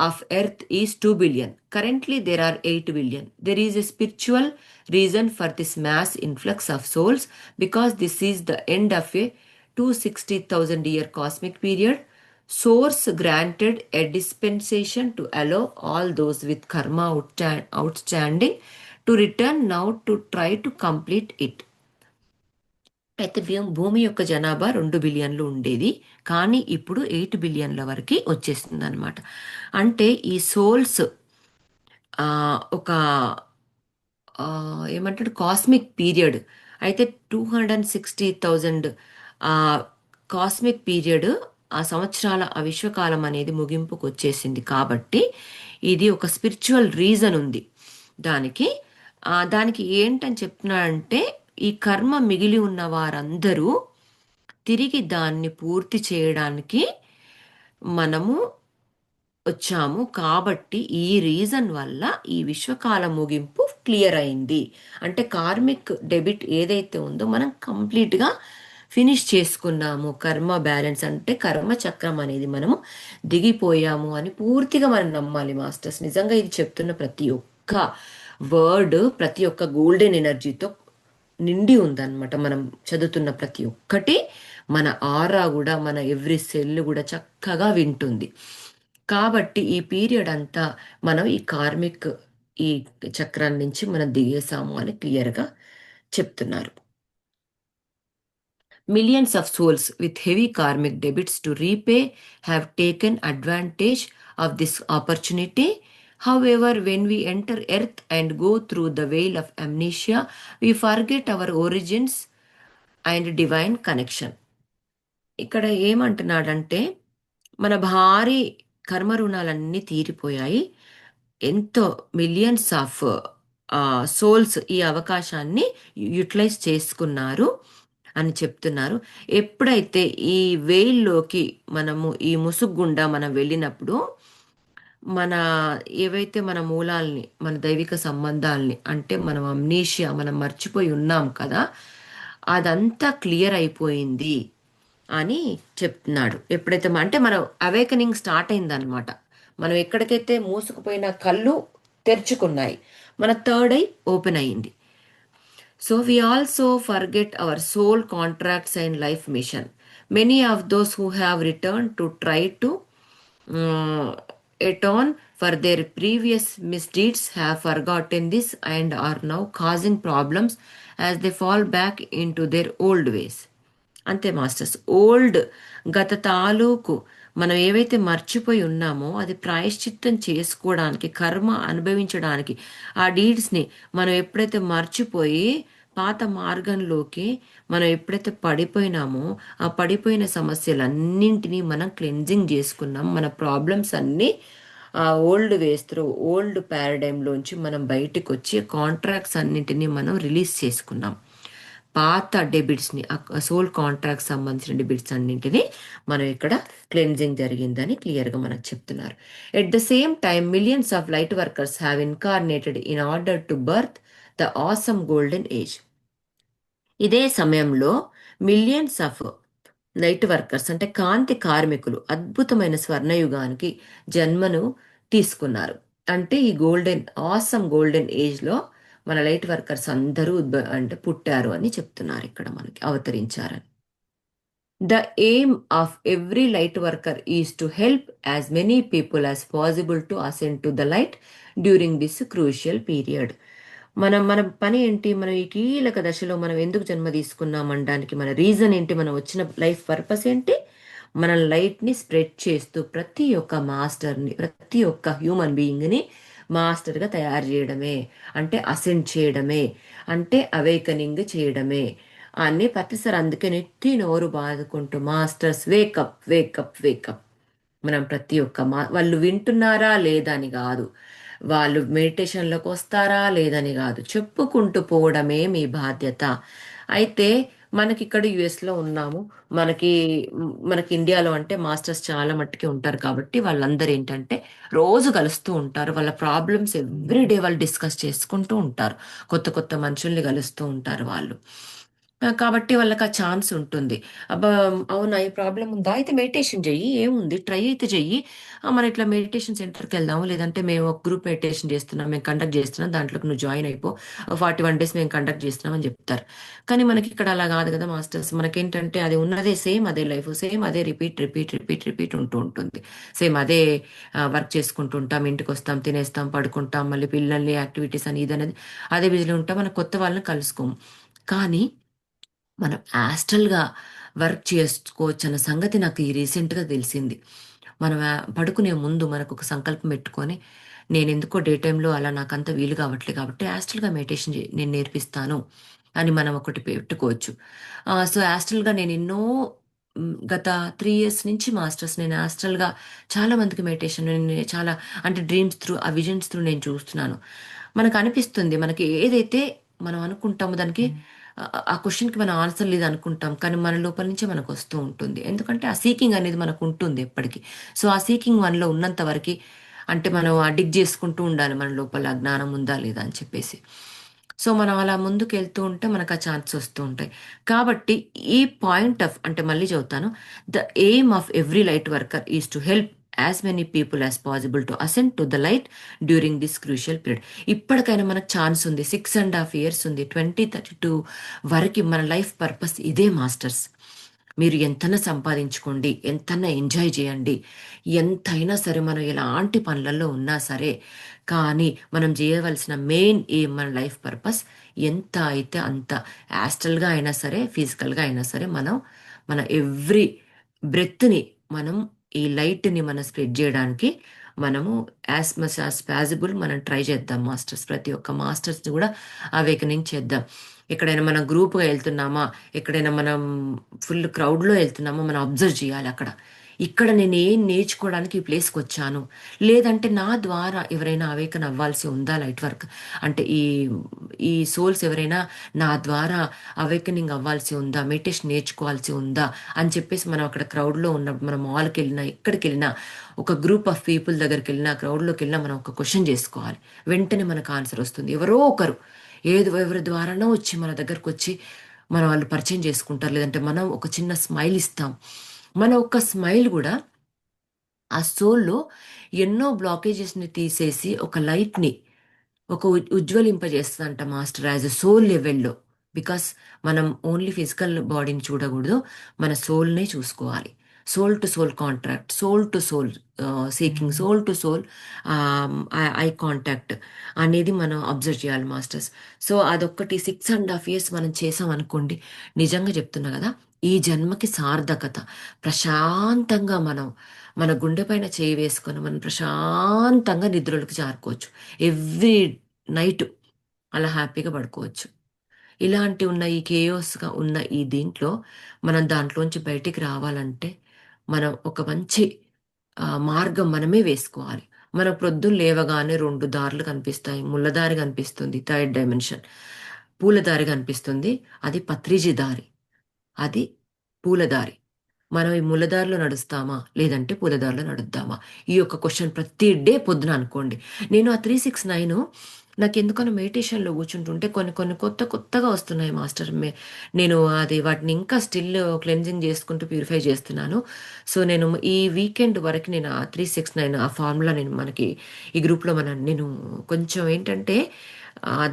of earth is 2 billion. Currently there are 8 billion. There is a spiritual reason for this mass influx of souls, because this is the end of a 260,000 year cosmic period. Source granted a dispensation to allow all those with karma outstanding to return now to try to complete it. అయితే భూమి యొక్క జనాభా 2 బిలియన్లు ఉండేది, కానీ ఇప్పుడు 8 బిలియన్ల వరకు వచ్చేసింది అనమాట. అంటే ఈ సోల్స్ ఒక ఏమంటాడు కాస్మిక్ పీరియడ్ అయితే 260,000 కాస్మిక్ పీరియడ్, ఆ సంవత్సరాల ఆ విశ్వకాలం అనేది ముగింపుకు వచ్చేసింది. కాబట్టి ఇది ఒక స్పిరిచువల్ రీజన్ ఉంది దానికి. దానికి ఏంటని చెప్తున్నాడంటే ఈ కర్మ మిగిలి ఉన్న వారందరూ తిరిగి దాన్ని పూర్తి చేయడానికి మనము వచ్చాము. కాబట్టి ఈ రీజన్ వల్ల ఈ విశ్వకాల ముగింపు క్లియర్ అయింది. అంటే కార్మిక్ డెబిట్ ఏదైతే ఉందో మనం కంప్లీట్గా ఫినిష్ చేసుకున్నాము. కర్మ బ్యాలెన్స్ అంటే కర్మ చక్రం అనేది మనము దిగిపోయాము అని పూర్తిగా మనం నమ్మాలి మాస్టర్స్. నిజంగా ఇది చెప్తున్న ప్రతి ఒక్క వర్డ్ ప్రతి ఒక్క గోల్డెన్ ఎనర్జీతో నిండి ఉందన్నమాట. మనం చదువుతున్న ప్రతి ఒక్కటి మన ఆరా కూడా, మన ఎవ్రీ సెల్ కూడా చక్కగా వింటుంది. కాబట్టి ఈ పీరియడ్ అంతా మనం ఈ కార్మిక్ ఈ చక్రం నుంచి మనం దిగేసాము అని క్లియర్గా చెప్తున్నారు. Millions of souls with heavy karmic debits to repay have taken advantage of this opportunity. However, when we enter earth and go through the veil of amnesia, we forget our origins and divine connection. ఇక్కడ ఏమంటున్నాడంటే మన భారీ కర్మ రుణాలన్నీ తీరిపోయాయి. ఎంతో millions of souls ఈ అవకాశాన్ని utilise చేసుకున్నారు అని చెప్తున్నారు. ఎప్పుడైతే ఈ వేల్లోకి మనము ఈ ముసుగుండా మనం వెళ్ళినప్పుడు మన ఏవైతే మన మూలాల్ని, మన దైవిక సంబంధాల్ని, అంటే మనం అమ్నీషియా మనం మర్చిపోయి ఉన్నాం కదా, అదంతా క్లియర్ అయిపోయింది అని చెప్తున్నాడు. ఎప్పుడైతే అంటే మనం అవేకనింగ్ స్టార్ట్ అయిందనమాట. మనం ఎక్కడికైతే మూసుకుపోయిన కళ్ళు తెరుచుకున్నాయి, మన థర్డ్ ఐ ఓపెన్ అయ్యింది. So we also forget our soul contracts and life mission. Many of those who have returned to try to atone for their previous misdeeds have forgotten this and are now causing problems as they fall back into their old ways. అంతే masters. Old గత తాలూకు మనం ఏవైతే మర్చిపోయి ఉన్నామో అది ప్రాయశ్చిత్తం చేసుకోవడానికి, కర్మ అనుభవించడానికి, ఆ డీడ్స్ని మనం ఎప్పుడైతే మర్చిపోయి పాత మార్గంలోకి మనం ఎప్పుడైతే పడిపోయినామో ఆ పడిపోయిన సమస్యలన్నింటినీ మనం క్లెన్జింగ్ చేసుకున్నాం. మన ప్రాబ్లమ్స్ అన్నీ ఆ ఓల్డ్ వేస్ త్రూ ఓల్డ్ పారాడైమ్లోంచి మనం బయటకు వచ్చి కాంట్రాక్ట్స్ అన్నింటినీ మనం రిలీజ్ చేసుకున్నాం. పాత డెబిట్స్ని, సోల్ కాంట్రాక్ట్ సంబంధించిన డెబిట్స్ అన్నింటినీ మనం ఇక్కడ క్లెన్జింగ్ జరిగిందని క్లియర్గా మనకు చెప్తున్నారు. At the same time millions of light workers have incarnated in order to birth the awesome golden age. ఇదే సమయంలో మిలియన్స్ ఆఫ్ లైట్ వర్కర్స్ అంటే కాంతి కార్మికులు అద్భుతమైన స్వర్ణయుగానికి జన్మను తీసుకున్నారు. అంటే ఈ ఆసమ్ గోల్డెన్ ఏజ్లో మన లైట్ వర్కర్స్ అందరూ అంటే పుట్టారు అని చెప్తున్నారు, ఇక్కడ మనకి అవతరించారని. The aim of every light worker is to help as many people as possible to ascend to the light during this crucial period. మన పని ఏంటి, మనం ఈ కీలక దశలో మనం ఎందుకు జన్మ తీసుకున్నామనడానికి మన రీజన్ ఏంటి, మనం వచ్చిన లైఫ్ పర్పస్ ఏంటి, మన లైట్ని స్ప్రెడ్ చేస్తూ ప్రతి ఒక్క మాస్టర్ని, ప్రతి ఒక్క హ్యూమన్ బీయింగ్ని మాస్టర్గా తయారు చేయడమే, అంటే అసెండ్ చేయడమే, అంటే అవేకనింగ్ చేయడమే అని ప్రతిసారి అందుకే నెత్తి నోరు బాదుకుంటూ మాస్టర్స్ వేకప్ వేకప్ వేకప్. మనం ప్రతి ఒక్క వాళ్ళు వింటున్నారా లేదా అని కాదు, వాళ్ళు మెడిటేషన్లోకి వస్తారా లేదని కాదు, చెప్పుకుంటూ పోవడమే మీ బాధ్యత. అయితే మనకి ఇక్కడ యుఎస్లో ఉన్నాము, మనకి ఇండియాలో అంటే మాస్టర్స్ చాలా మట్టుకి ఉంటారు. కాబట్టి వాళ్ళందరూ ఏంటంటే రోజు కలుస్తూ ఉంటారు, వాళ్ళ ప్రాబ్లమ్స్ ఎవ్రీడే వాళ్ళు డిస్కస్ చేసుకుంటూ ఉంటారు, కొత్త కొత్త మనుషుల్ని కలుస్తూ ఉంటారు వాళ్ళు. కాబట్టి వాళ్ళకి ఆ ఛాన్స్ ఉంటుంది. అబ్బా! అవునా! ఈ ప్రాబ్లమ్ ఉందా? అయితే మెడిటేషన్ చెయ్యి. ఏముంది ట్రై అయితే చెయ్యి. మనం ఇట్లా మెడిటేషన్ సెంటర్‌కెళ్దాము. లేదంటే మేము ఒక గ్రూప్ మెడిటేషన్ చేస్తున్నాం. మేము కండక్ట్ చేస్తున్నాం. దాంట్లోకి నువ్వు జాయిన్ అయిపో. 41 డేస్ మేము కండక్ట్ చేస్తున్నాం అని చెప్తారు. కానీ మనకి ఇక్కడ అలా కాదు కదా మాస్టర్స్. మనకేంటంటే అది ఉన్నదే సేమ్ అదే లైఫ్. సేమ్ అదే రిపీట్, రిపీట్, రిపీట్, రిపీట్ ఉంటూ ఉంటుంది. సేమ్ అదే వర్క్ చేసుకుంటూ ఉంటాం. ఇంటికొస్తాం, తినేస్తాం, పడుకుంటాం. మళ్ళీ పిల్లల్ని యాక్టివిటీస్ అని ఇదనేది అదే బిజీలో ఉంటాం. మనం కొత్త వాళ్ళని కలుసుకోము. కానీ మనం యాస్ట్రల్‌గా వర్క్ చేసుకోవచ్చన్న సంగతి నాకు ఈ రీసెంట్‌గా తెలిసింది. మనం పడుకునే ముందు మనకొక సంకల్పం పెట్టుకొని, నేనెందుకో డే టైమ్‌లో అలా నాకంత వీలు కావట్లే కాబట్టి యాస్ట్రల్‌గా మెడిటేషన్ నేను నేర్పిస్తాను అని మనం ఒకటి పెట్టుకోవచ్చు. సో, యాస్ట్రల్‌గా నేనెన్నో గత 3 ఇయర్స్ నుంచి మాస్టర్స్ నేను యాస్ట్రల్‌గా చాలా మందికి మెడిటేషన్ నేను చాలా అంటే డ్రీమ్స్ త్రూ, ఆ విజన్స్ త్రూ నేను చూస్తున్నాను. మనకనిపిస్తుంది మనకి ఏదైతే మనం అనుకుంటామో దానికి ఆ క్వెషన్‌కి మనం ఆన్సర్ లేదనుకుంటాం. కానీ మన లోపల నుంచే మనకొస్తూ ఉంటుంది. ఎందుకంటే ఆ సీకింగ్ అనేది మనకుంటుంది ఎప్పటికి. సో, ఆ సీకింగ్ మనలో ఉన్నంత వరకి అంటే మనం డిగ్ చేసుకుంటూ ఉండాలి మన లోపల జ్ఞానం ఉందా లేదా అని చెప్పేసి. సో, మనం అలా ముందుకెళ్తూ ఉంటే మనకు ఆ ఛాన్స్ వస్తూ ఉంటాయి. కాబట్టి ఈ పాయింట్ ఆఫ్ అంటే మళ్ళీ చెబుతాను. The aim of every light worker is to help as many people as possible to ascend to the light during this crucial period. ఇప్పటికైనా మనకు ఛాన్స్ ఉంది. 6.5 ఇయర్స్ ఉంది. 2032 వరకు మన లైఫ్ పర్పస్ ఇదే మాస్టర్స్. మీరు ఎంతైనా సంపాదించుకోండి, ఎంతైనా ఎంజాయ్ చేయండి, ఎంతైనా సరే మనం ఎలాంటి పనులలో ఉన్నా సరే, కానీ మనం చేయవలసిన మెయిన్ ఎయిమ్ మన లైఫ్ పర్పస్ ఎంత అయితే అంత యాస్ట్రల్గా అయినా సరే, ఫిజికల్గా అయినా సరే మన ఎవ్రీ బ్రెత్ని మనం ఈ లైట్ని మనం స్ప్రెడ్ చేయడానికి మనము యాజ్ మచ్ యాజ్ పాసిబుల్ మనం ట్రై చేద్దాం మాస్టర్స్. ప్రతి ఒక్క మాస్టర్స్ని కూడా అవేకనింగ్ చేద్దాం. ఎక్కడైనా మనం గ్రూప్గా వెళ్తున్నామా, ఎక్కడైనా మనం ఫుల్ క్రౌడ్లో వెళ్తున్నామా, మనం అబ్జర్వ్ చేయాలి అక్కడ. ఇక్కడ నేను ఏం నేర్చుకోవడానికి ఈ ప్లేస్కి వచ్చాను, లేదంటే నా ద్వారా ఎవరైనా అవేకన్ అవ్వాల్సి ఉందా లైట్ వర్క్ అంటే ఈ సోల్స్ ఎవరైనా నా ద్వారా అవేకనింగ్ అవ్వాల్సి ఉందా, మెడిటేషన్ నేర్చుకోవాల్సి ఉందా అని చెప్పేసి మనం అక్కడ క్రౌడ్లో ఉన్నప్పుడు మనం మాల్కి వెళ్ళినా ఎక్కడికి వెళ్ళినా ఒక గ్రూప్ ఆఫ్ పీపుల్ దగ్గరికి వెళ్ళినా క్రౌడ్లోకి వెళ్ళినా మనం ఒక క్వశ్చన్ చేసుకోవాలి. వెంటనే మనకు ఆన్సర్ వస్తుంది. ఎవరో ఒకరు ఎవరి ద్వారానో వచ్చి మన దగ్గరకు వచ్చి మన వాళ్ళు పరిచయం చేసుకుంటారు. లేదంటే మనం ఒక చిన్న స్మైల్ ఇస్తాం. మన ఒక్క స్మైల్ కూడా ఆ సోల్‌లో ఎన్నో బ్లాకేజెస్‌ని తీసేసి ఒక లైట్‌ని ఒక ఉజ్వలింపజేస్తదంట మాస్టర్ యాజ్ ఎ సోల్ లెవెల్‌లో. బికాస్ మనం ఓన్లీ ఫిజికల్ బాడీని చూడకూడదు. మన సోల్‌నే చూసుకోవాలి. Soul to soul contract, soul to soul seeking, soul to soul eye contact అనేది మనం అబ్జర్వ్ చేయాలి మాస్టర్స్. సో, అదొక్కటి 6.5 ఇయర్స్ మనం చేసామనుకోండి, నిజంగా చెప్తున్నా కదా! ఈ జన్మకి సార్థకత. ప్రశాంతంగా మన గుండె పైన చేయి వేసుకొని మనం ప్రశాంతంగా నిద్రలోకి జారుకోవచ్చు. ఎవ్రీ నైట్ అలా హ్యాపీగా పడుకోవచ్చు. ఇలాంటి ఉన్న ఈ కేయోస్‌గా ఉన్న ఈ దీంట్లో మనం దాంట్లోంచి బయటికి రావాలంటే మనం ఒక మంచి మార్గం మనమే వేసుకోవాలి. మనకు ప్రొద్దున లేవగానే 2 దారులు కనిపిస్తాయి. ముళ్ళ దారి కనిపిస్తుంది థర్డ్ డైమెన్షన్. పూల దారి కనిపిస్తుంది. అది పత్రిజి దారి. అది పూలదారి. మనం ఈ ముళ్ళదారిలో నడుస్తామా? లేదంటే పూలదారిలో నడుద్దామా? ఈ యొక్క క్వెషన్ ప్రతి డే పొద్దున అనుకోండి. నేను ఆ 369 నాకెందుకనో మెడిటేషన్‌లో కూర్చుంటుంటే కొన్ని కొన్ని కొత్తగా వస్తున్నాయి మాస్టర్. నేను అది వాటిని ఇంకా స్టిల్ క్లెన్జింగ్ చేసుకుంటూ ప్యూరిఫై చేస్తున్నాను. సో, నేను ఈ వీకెండ్ వరకు నేను ఆ 369 ఆ ఫార్ములా నేను మనకి ఈ గ్రూప్‌లో నేను కొంచెం ఏంటంటే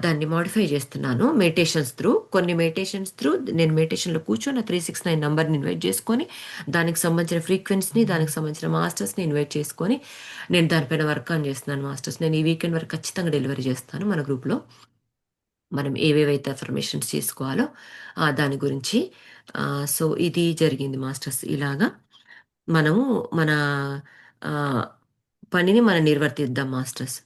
దాన్ని మోడిఫై చేస్తున్నాను మెడిటేషన్స్ త్రూ. కొన్ని మెడిటేషన్స్ త్రూ నేను మెడిటేషన్‌లో కూర్చొని ఆ 369 నంబర్‌ని ఇన్వైట్ చేసుకొని, దానికి సంబంధించిన ఫ్రీక్వెన్సీని, దానికి సంబంధించిన మాస్టర్స్‌ని ఇన్వైట్ చేసుకొని, నేను దానిపైన వర్క్ ఆన్ చేస్తున్నాను మాస్టర్స్. నేను ఈ వీకెండ్ వరకు ఖచ్చితంగా డెలివరీ చేస్తాను మన గ్రూప్‌లో. మనం ఏవేవైతే అఫర్మేషన్స్ చేసుకోవాలో దాని గురించి. సో, ఇది జరిగింది మాస్టర్స్. ఇలాగా మనము మన ఆహ్, పనిని మనం నిర్వర్తిద్దాం మాస్టర్స్.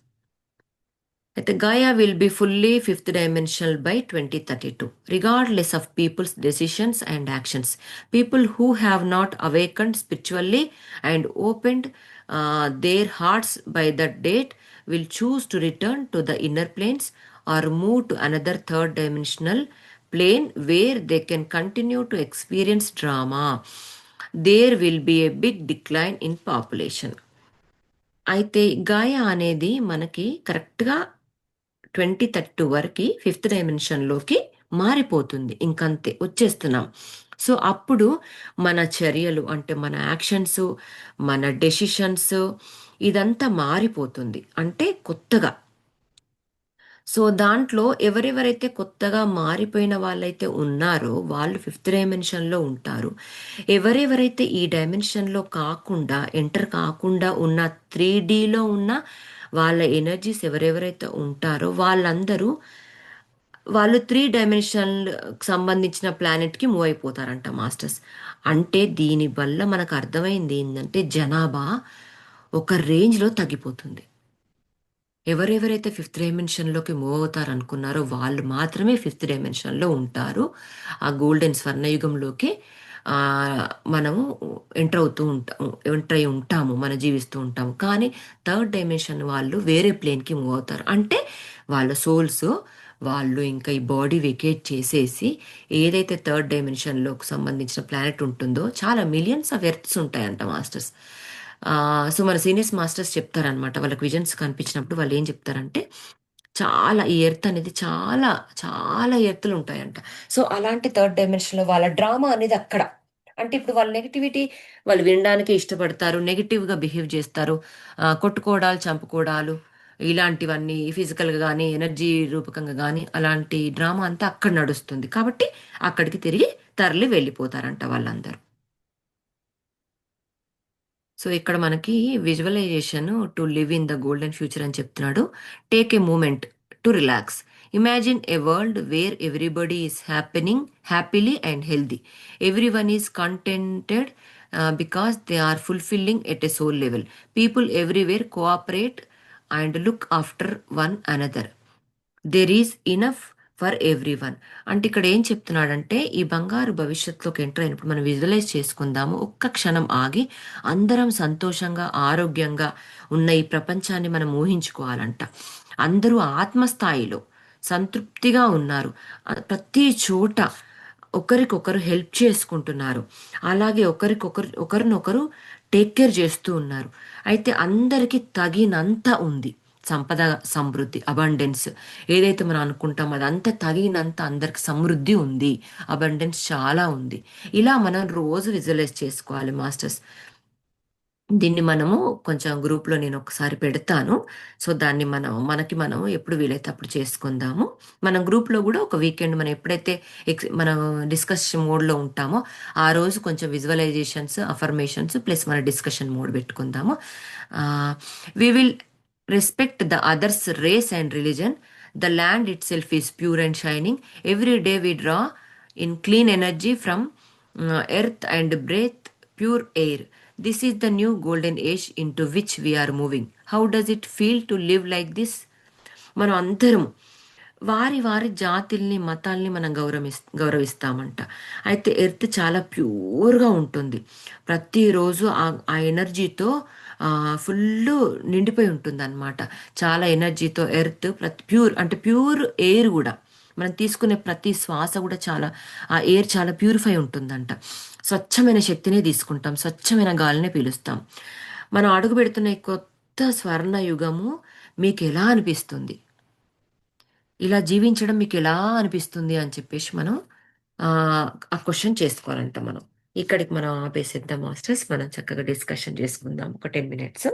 అయితే Gaia will be fully fifth dimensional by 2032, regardless of people's decisions and actions. People who have not awakened spiritually and opened their hearts by that date will choose to return to the inner planes or move to another third dimensional plane where they can continue to experience drama. There will be a big decline in population. అయితే గాయ అనేది మనకి కరెక్ట్‌గా 2032 వరకి fifth డైమెన్షన్‌లోకి మారిపోతుంది. ఇంకంతే వచ్చేస్తున్నాం. So అప్పుడు మన చర్యలు అంటే మన యాక్షన్స్, మన డెసిషన్స్ ఇదంతా మారిపోతుంది. అంటే కొత్తగా. సో దాంట్లో ఎవరెవరైతే కొత్తగా మారిపోయిన వాళ్ళైతే ఉన్నారో వాళ్ళు ఫిఫ్త్ డైమెన్షన్లో ఉంటారు. ఎవరెవరైతే ఈ డైమెన్షన్లో కాకుండా ఎంటర్ కాకుండా ఉన్న 3Dలో ఉన్న వాళ్ళ ఎనర్జీస్ ఎవరెవరైతే ఉంటారో వాళ్ళందరూ వాళ్ళు 3 డైమెన్షన్ సంబంధించిన ప్లానెట్కి మూవ్ అయిపోతారంట మాస్టర్స్. అంటే దీనివల్ల మనకు అర్థమైంది ఏంటంటే జనాభా ఒక రేంజ్లో తగ్గిపోతుంది. ఎవరెవరైతే ఫిఫ్త్ డైమెన్షన్లోకి మూవ్ అవుతారు అనుకున్నారో వాళ్ళు మాత్రమే ఫిఫ్త్ డైమెన్షన్లో ఉంటారు. ఆ గోల్డెన్ స్వర్ణయుగంలోకి ఆ, మనము ఎంటర్ అయి ఉంటాము, మనం జీవిస్తూ ఉంటాము. కానీ థర్డ్ డైమెన్షన్ వాళ్ళు వేరే ప్లేన్కి మూవ్ అవుతారు. అంటే వాళ్ళ సోల్స్ వాళ్ళు ఇంకా ఈ బాడీ వెకేట్ చేసేసి ఏదైతే థర్డ్ డైమెన్షన్లోకి సంబంధించిన ప్లానెట్ ఉంటుందో చాలా మిలియన్స్ ఆఫ్ ఎర్త్స్ ఉంటాయంట మాస్టర్స్. సో మన సీనియర్స్ మాస్టర్స్ చెప్తారనమాట, వాళ్ళకి విజన్స్ కనిపించినప్పుడు వాళ్ళు ఏం చెప్తారంటే చాలా ఈ ఎర్త్ అనేది చాలా చాలా ఎర్త్లు ఉంటాయంట. సో అలాంటి థర్డ్ డైమెన్షన్లో వాళ్ళ డ్రామా అనేది అక్కడ. అంటే ఇప్పుడు వాళ్ళ నెగిటివిటీ వాళ్ళు వినడానికి ఇష్టపడతారు, నెగిటివ్గా బిహేవ్ చేస్తారు. కొట్టుకోవడాలు, చంపుకోవడాలు, ఇలాంటివన్నీ ఫిజికల్గా కానీ ఎనర్జీ రూపకంగా కానీ అలాంటి డ్రామా అంతా అక్కడ నడుస్తుంది. కాబట్టి అక్కడికి తిరిగి తరలి వెళ్ళిపోతారంట వాళ్ళందరూ. సో ఇక్కడ మనకి visualisation to live in the golden future అని చెప్తున్నాడు. Take a moment to relax. Imagine a world where everybody is happening happily and healthy. Every one is contented because they are fulfilling at a soul level. People everywhere cooperate and look after one another. There is enough for every one. అంటే ఇక్కడ ఏం చెప్తున్నాడంటే ఈ బంగారు భవిష్యత్తులోకి enter అయినప్పుడు మనం visualise చేసుకుందాము. ఒక్క క్షణం ఆగి అందరం సంతోషంగా ఆరోగ్యంగా ఉన్న ఈ ప్రపంచాన్ని మనం ఊహించుకోవాలంట. అందరూ ఆత్మస్థాయిలో సంతృప్తిగా ఉన్నారు. ప్రతి చోట ఒకరికొకరు హెల్ప్ చేసుకుంటున్నారు. అలాగే ఒకరినొకరు టేక్ కేర్ చేస్తూ ఉన్నారు. అయితే అందరికీ తగినంత ఉంది. సంపద, సమృద్ధి, అబండెన్స్ ఏదైతే మనం అనుకుంటామో అదంతా తగినంత అందరికి సమృద్ధి ఉంది. అబండెన్స్ చాలా ఉంది. ఇలా మనం రోజు విజువలైజ్ చేసుకోవాలి మాస్టర్స్. దీన్ని మనము కొంచెం గ్రూప్లో నేను ఒకసారి పెడతాను. సో దాన్ని మనం ఎప్పుడు వీలైతే అప్పుడు చేసుకుందాము. మనం గ్రూప్లో కూడా ఒక వీకెండ్ మనం ఎప్పుడైతే మనం డిస్కషన్ మోడ్లో ఉంటామో ఆ రోజు కొంచెం విజువలైజేషన్స్, అఫర్మేషన్స్ ప్లస్ మన డిస్కషన్ మోడ్ పెట్టుకుందాము. We will respect the others race and religion. The land itself is pure and shining. Every day we draw in clean energy from earth and breathe pure air. This is the new golden age into which we are moving. How does it feel to live like this? మనం అందరం వారి వారి జాతుల్ని, మతాల్ని మనం గౌరవిస్తామంట. అయితే earth చాలా ప్యూర్గా ఉంటుంది. ప్రతిరోజు ఆ ఎనర్జీతో ఫుల్ నిండిపోయి ఉంటుంది అనమాట. చాలా ఎనర్జీతో ఎర్త్ ప్యూర్ అంటే ప్యూర్ ఎయిర్ కూడా మనం తీసుకునే ప్రతి శ్వాస కూడా చాలా ఆ ఎయిర్ చాలా ప్యూరిఫై ఉంటుందంట. స్వచ్ఛమైన శక్తినే తీసుకుంటాం, స్వచ్ఛమైన గాలినే పీలుస్తాం. మనం అడుగు పెడుతున్న ఈ కొత్త స్వర్ణ యుగము మీకు ఎలా అనిపిస్తుంది? ఇలా జీవించడం మీకు ఎలా అనిపిస్తుంది అని చెప్పేసి మనం ఆ ఆ క్వశ్చన్ చేసుకోవాలంట. మనం ఇక్కడికి మనం ఆపేసేద్దాం మాస్టర్స్. మనం చక్కగా డిస్కషన్ చేసుకుందాం ఒక 10 minutes.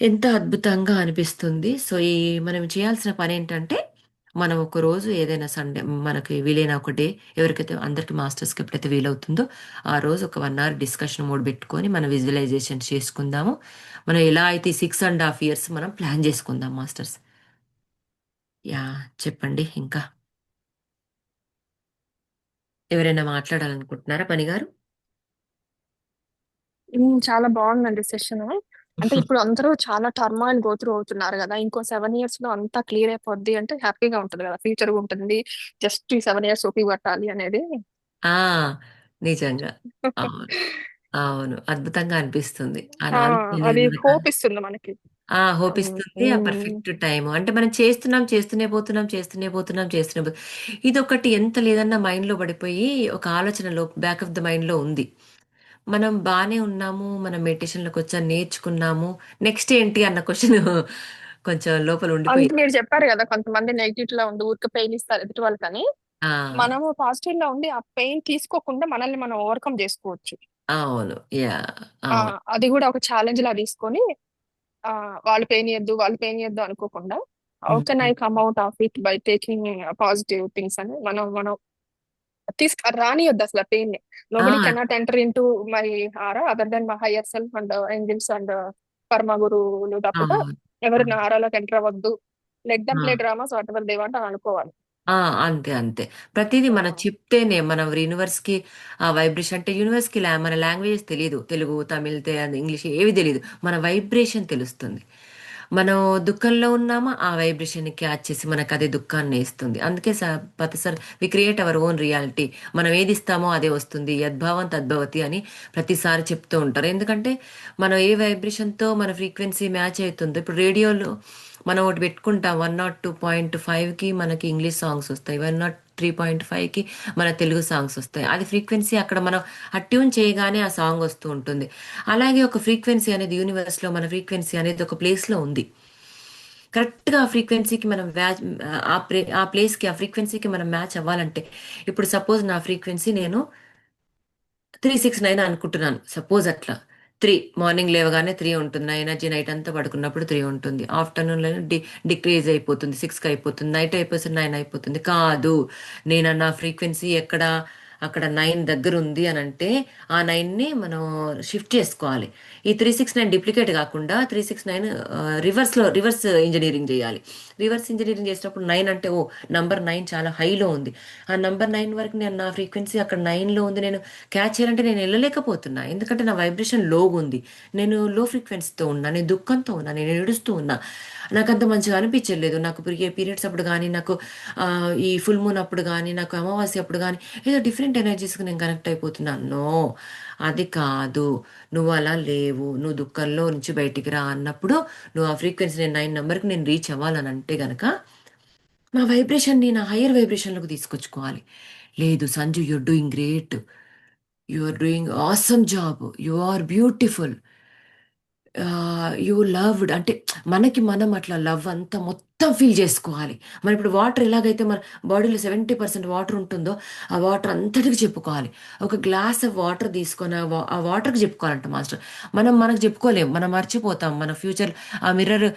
ఎంత అద్భుతంగా అనిపిస్తుంది. సో మనం చేయాల్సిన పని ఏంటంటే మనం ఒక రోజు ఏదైనా సండే మనకి వీలైన ఒక డే, ఎవరికైతే అందరికి మాస్టర్స్కి ఎప్పుడైతే వీలవుతుందో ఆ రోజు ఒక 1 hour డిస్కషన్ మోడ్ పెట్టుకొని మనం విజువలైజేషన్ చేసుకుందాము. మనం ఎలా అయితే 6.5 years మనం ప్లాన్ చేసుకుందాం మాస్టర్స్. యా, చెప్పండి ఇంకా ఎవరైనా మాట్లాడాలనుకుంటున్నారా పని గారు? చాలా బాగుందండి సెషన్. అంటే ఇప్పుడు అందరూ చాలా టర్మాయిల్ గో త్రూ అవుతున్నారు కదా. ఇంకో 7 years లో అంతా క్లియర్ అయిపోద్ది అంటే హ్యాపీగా ఉంటుంది కదా, ఫ్యూచర్ ఉంటుంది. జస్ట్ ఈ 7 years ఓపి పట్టాలి అనేది. ఆ నిజంగా. అవును, అవును, అద్భుతంగా అనిపిస్తుంది ఆ ఆ 4 నెలల అది జీవితం. హోప్ ఇస్తుంది మనకి. హోప్ ఉమ్, ఇస్తుంది. ఆ ఉమ్, పర్ఫెక్ట్ టైం అంటే మనం చేస్తూనే పోతున్నాం. ఇదొకటి ఎంత లేదన్నా మైండ్ లో పడిపోయి ఒక ఆలోచనలో బ్యాక్ ఆఫ్ ద మైండ్ లో ఉంది. మనం బాగానే ఉన్నాము, మనం మెడిటేషన్లోకి వచ్చాం, నేర్చుకున్నాము, నెక్స్ట్ ఏంటి అన్న క్వశ్చన్ కొంచెం లోపల ఉండిపోయి. అందుకే మీరు చెప్పారు కదా, కొంతమంది నెగిటివ్ లో ఉండి ఊరికే పెయిన్ ఇస్తారు ఎదుటి వాళ్ళకని. ఆ! మనము పాజిటివ్ లో ఉండి ఆ పెయిన్ తీసుకోకుండా మనల్ని మనం ఓవర్కమ్ చేసుకోవచ్చు. అవును. యాహ్! ఆ అవును. అది కూడా ఒక ఛాలెంజ్ లా తీసుకొని, వాళ్ళు పెయిన్ ఇయ్యద్దు, వాళ్ళు పెయిన్ ఇయ్యద్దు అనుకోకుండా, హౌ హ్మ్. కెన్ ఐ హ్మ్. Come out of it by taking positive things అని మనం మనం రానియొద్దు అసలు ఆ పెయిన్ ని. Nobody ah! Cannot enter into my aura other than my higher self and angels and పరమ గురువులు తప్పితే అవును. ఎవరు నా అవును. ఆరాలోకి ఎంటర్ అవ్వద్దు. Let them ah! Play dramas whatever they want అని అనుకోవాలి. ఆ! అంతే. అంతే. ప్రతీదీ మనం ఆ, చెప్తేనే మనం యూనివర్స్‌కి ఆ వైబ్రేషన్ అంటే యూనివర్స్‌కి మన లాంగ్వేజెస్ తెలీదు. తెలుగు, తమిళ్, ఇంగ్లీష్ ఏవి తెలీదు. మన వైబ్రేషన్ తెలుస్తుంది. మనం దుఃఖంలో ఉన్నామా ఆ వైబ్రేషన్‌ని క్యాచ్ చేసి మనకదే దుఃఖాన్ని ఇస్తుంది. అందుకే ప్రతిసారి we create our own reality. మనం ఏది ఇస్తామో అదే వస్తుంది. యద్భావం తద్భవతి అని ప్రతిసారి చెప్తూ ఉంటారు. ఎందుకంటే మనం ఏ వైబ్రేషన్‌తో మన ఫ్రీక్వెన్సీ మ్యాచ్ అవుతుందో ఇప్పుడు రేడియోలో మనం ఒకటి పెట్టుకుంటాం 102.5కి మనకి ఇంగ్లీష్ సాంగ్స్ వస్తాయి. 103.5కి మన తెలుగు సాంగ్స్ వస్తాయి. అది ఫ్రీక్వెన్సీ అక్కడ మనం ట్యూన్ చేయగానే ఆ సాంగ్ వస్తూ ఉంటుంది. అలాగే ఒక ఫ్రీక్వెన్సీ అనేది యూనివర్స్‌లో మన ఫ్రీక్వెన్సీ అనేది ఒక ప్లేస్‌లో ఉంది. కరెక్ట్‌గా ఆ ఫ్రీక్వెన్సీకి మనం ఆ ప్లేస్‌కి ఆ ఫ్రీక్వెన్సీకి మనం మ్యాచ్ అవ్వాలంటే ఇప్పుడు సపోజ్ నా ఫ్రీక్వెన్సీ నేను 369 అనుకుంటున్నాను. సపోజ్ అట్లా. 3 మార్నింగ్ లేవగానే 3 ఉంటుంది. నా ఎనర్జీ నైట్ అంతా పడుకున్నప్పుడు 3 ఉంటుంది. ఆఫ్టర్‌నూన్‌లో డిక్రీజ్ అయిపోతుంది. 6కి అయిపోతుంది. నైట్ అయిపోతుంది 9 అయిపోతుంది. కాదు. నేను నా ఫ్రీక్వెన్సీ అక్కడ 9 దగ్గర ఉంది అని అంటే ఆ 9ని మనం షిఫ్ట్ చేసుకోవాలి. ఈ 369 డిప్లికేట్ కాకుండా 369 రివర్స్ ఇంజనీరింగ్ చేయాలి. రివర్స్ ఇంజనీరింగ్ చేసినప్పుడు 9 అంటే నంబర్ 9 చాలా హైలో ఉంది. ఆ నంబర్ 9 వరకు నేను నా ఫ్రీక్వెన్సీ అక్కడ 9లో ఉంది. నేను క్యాచ్ చేయాలంటే నేను వెళ్ళలేకపోతున్నా. ఎందుకంటే నా వైబ్రేషన్ లోగా ఉంది. నేను లో ఫ్రీక్వెన్సీతో ఉన్నా. నేను దుఃఖంతో ఉన్నా. నేను ఏడుస్తూ ఉన్నా. నాకంత మంచిగా అనిపించలేదు. నాకు పీరియడ్స్ అప్పుడు కానీ, నాకు ఈ ఫుల్ మూన్ అప్పుడు కానీ, నాకు అమావాస్య అప్పుడు కానీ ఏదో డిఫరెంట్ ఎనర్జీస్కి నేను కనెక్ట్ అయిపోతున్నాను. నో, అది కాదు. నువ్వు అలా లేవు. నువ్వు దుఃఖంలో నుంచి బయటికి రా అన్నప్పుడు నువ్వు ఆ ఫ్రీక్వెన్సీ నేను 9 నెంబర్కి నేను రీచ్ అవ్వాలని అంటే గనక నా వైబ్రేషన్‌ని నా హైయర్ వైబ్రేషన్‌లోకి తీసుకొచ్చుకోవాలి. లేదు Sanju, you're doing great. You are doing awesome job. You are beautiful. You loved అంటే మనకి మనం అట్లా లవ్ అంతా మొత్తం ఫీల్ చేసుకోవాలి. మనం ఇప్పుడు వాటర్ ఎలాగైతే మన బాడీలో 70% వాటర్ ఉంటుందో ఆ వాటర్ అంతటికి చెప్పుకోవాలి. ఒక గ్లాస్ ఆఫ్ వాటర్ తీసుకొని ఆ వాటర్కి చెప్పుకోవాలంట మాస్టర్. మనకు చెప్పుకోలేం. మనం మర్చిపోతాం. మన ఫ్యూచర్ ఆ మిర్రర్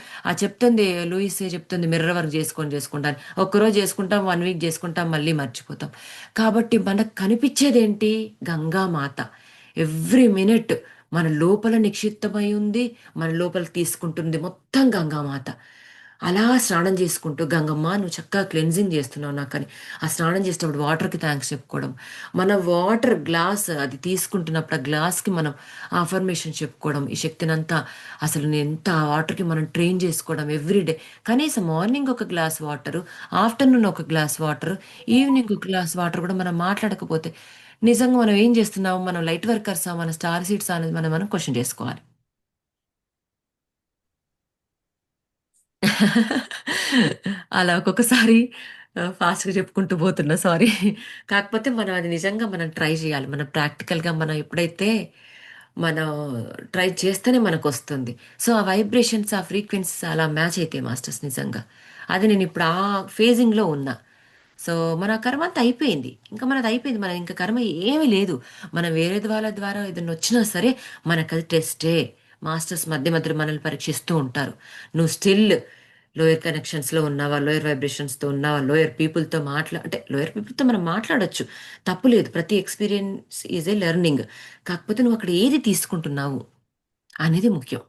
చెప్తుంది, లూయిసే చెప్తుంది మిర్రర్ వర్క్ చేసుకుంటాను. ఒక్కరోజు చేసుకుంటాం, 1 వీక్ చేసుకుంటాం, మళ్ళీ మర్చిపోతాం. కాబట్టి మనకు కనిపించేది ఏంటి? గంగామాత. ఎవ్రీ మినిట్ మన లోపల నిక్షిప్తమై ఉంది. మన లోపల తీసుకుంటుంది మొత్తం గంగామాత. అలా స్నానం చేసుకుంటూ గంగమ్మ నువ్వు చక్కగా క్లెన్జింగ్ చేస్తున్నావు నాకని ఆ స్నానం చేసేటప్పుడు వాటర్కి థ్యాంక్స్ చెప్పుకోవడం. మన వాటర్ గ్లాస్ అది తీసుకుంటున్నప్పుడు ఆ గ్లాస్కి మనం అఫర్మేషన్ చెప్పుకోవడం. ఈ శక్తినంతా అసలు నేను ఎంత ఆ వాటర్కి మనం ట్రైన్ చేసుకోవడం ఎవ్రీడే. కనీసం మార్నింగ్ ఒక గ్లాస్ వాటరు, ఆఫ్టర్నూన్ ఒక గ్లాస్ వాటర్, ఈవినింగ్ ఒక గ్లాస్ వాటర్ కూడా మనం మాట్లాడకపోతే నిజంగా మనం ఏం చేస్తున్నాము? మనం లైట్ వర్కర్సా? మన స్టార్ సీడ్స్ అనేది మనం క్వశ్చన్ చేసుకోవాలి. అలా ఒక్కొక్కసారి ఫాస్ట్‌గా చెప్పుకుంటూ పోతున్నా సారీ. కాకపోతే మనం అది నిజంగా మనం ట్రై చేయాలి. మనం ప్రాక్టికల్‌గా మనం ఎప్పుడైతే మనం ట్రై చేస్తేనే మనకొస్తుంది. సో, ఆ వైబ్రేషన్స్, ఆ ఫ్రీక్వెన్సీస్ అలా మ్యాచ్ అయితాయి మాస్టర్స్ నిజంగా. అది నేనిప్పుడు ఆ ఫేజింగ్‌లో ఉన్నా. సో, మన కర్మ అంతా అయిపోయింది. ఇంకా మనది అయిపోయింది. మన ఇంకా కర్మ ఏమీ లేదు. మనం వేరే వాళ్ళ ద్వారా ఏదైనా వచ్చినా సరే మనకది టెస్టే. మాస్టర్స్ మధ్య మధ్యలో మనల్ని పరీక్షిస్తూ ఉంటారు. నువ్వు స్టిల్ లోయర్ కనెక్షన్స్‌లో ఉన్నావా? లోయర్ వైబ్రేషన్స్‌తో ఉన్నావా? లోయర్ పీపుల్‌తో అంటే లోయర్ పీపుల్‌తో మనం మాట్లాడొచ్చు. తప్పు లేదు. ప్రతి ఎక్స్‌పీరియన్స్ ఈజ్ ఎ లెర్నింగ్. కాకపోతే నువ్వు అక్కడ ఏది తీసుకుంటున్నావు అనేది ముఖ్యం.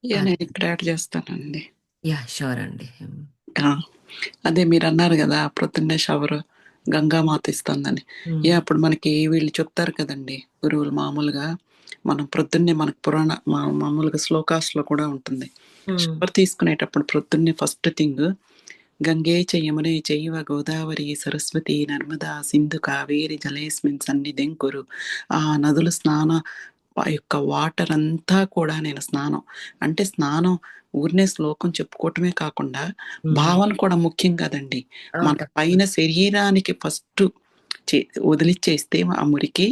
యాహ్! అది. నేను ఇక్కడ యాడ్ చేస్తానండి. యాహ్! ష్యూర్ అండి. ఆ! అదే మీరన్నారు గదా! ప్రొద్దున్నే షవరు గంగామాత ఇస్తుందని. హ్మ్. అప్పుడు మనకి వీళ్ళు చెప్తారు కదండీ! గురువులు మామూలుగా మనం ప్రొద్దున్నే మనకు మామూలుగా శ్లోకాస్‌లో కూడా ఉంటుంది. హ్మ్. షవర్ తీసుకునేటప్పుడు ప్రొద్దున్నే ఫస్ట్ థింగ్ గంగే చ యమునే చైవ గోదావరి సరస్వతి నర్మదా సింధు కావేరి జలేస్మిన్ సన్నిధిం కురు. ఆ నదులు ఆ యొక్క వాటర్ అంతా కూడా నేను స్నానం అంటే స్నానం ఊరినే శ్లోకం చెప్పుకోవటమే కాకుండా హ్మ్. భావన కూడా ముఖ్యం కదండి. మన తప్పకుండా. పైన శరీరానికి ఫస్ట్ చే వదిలిచ్చేస్తే ఆ మురికి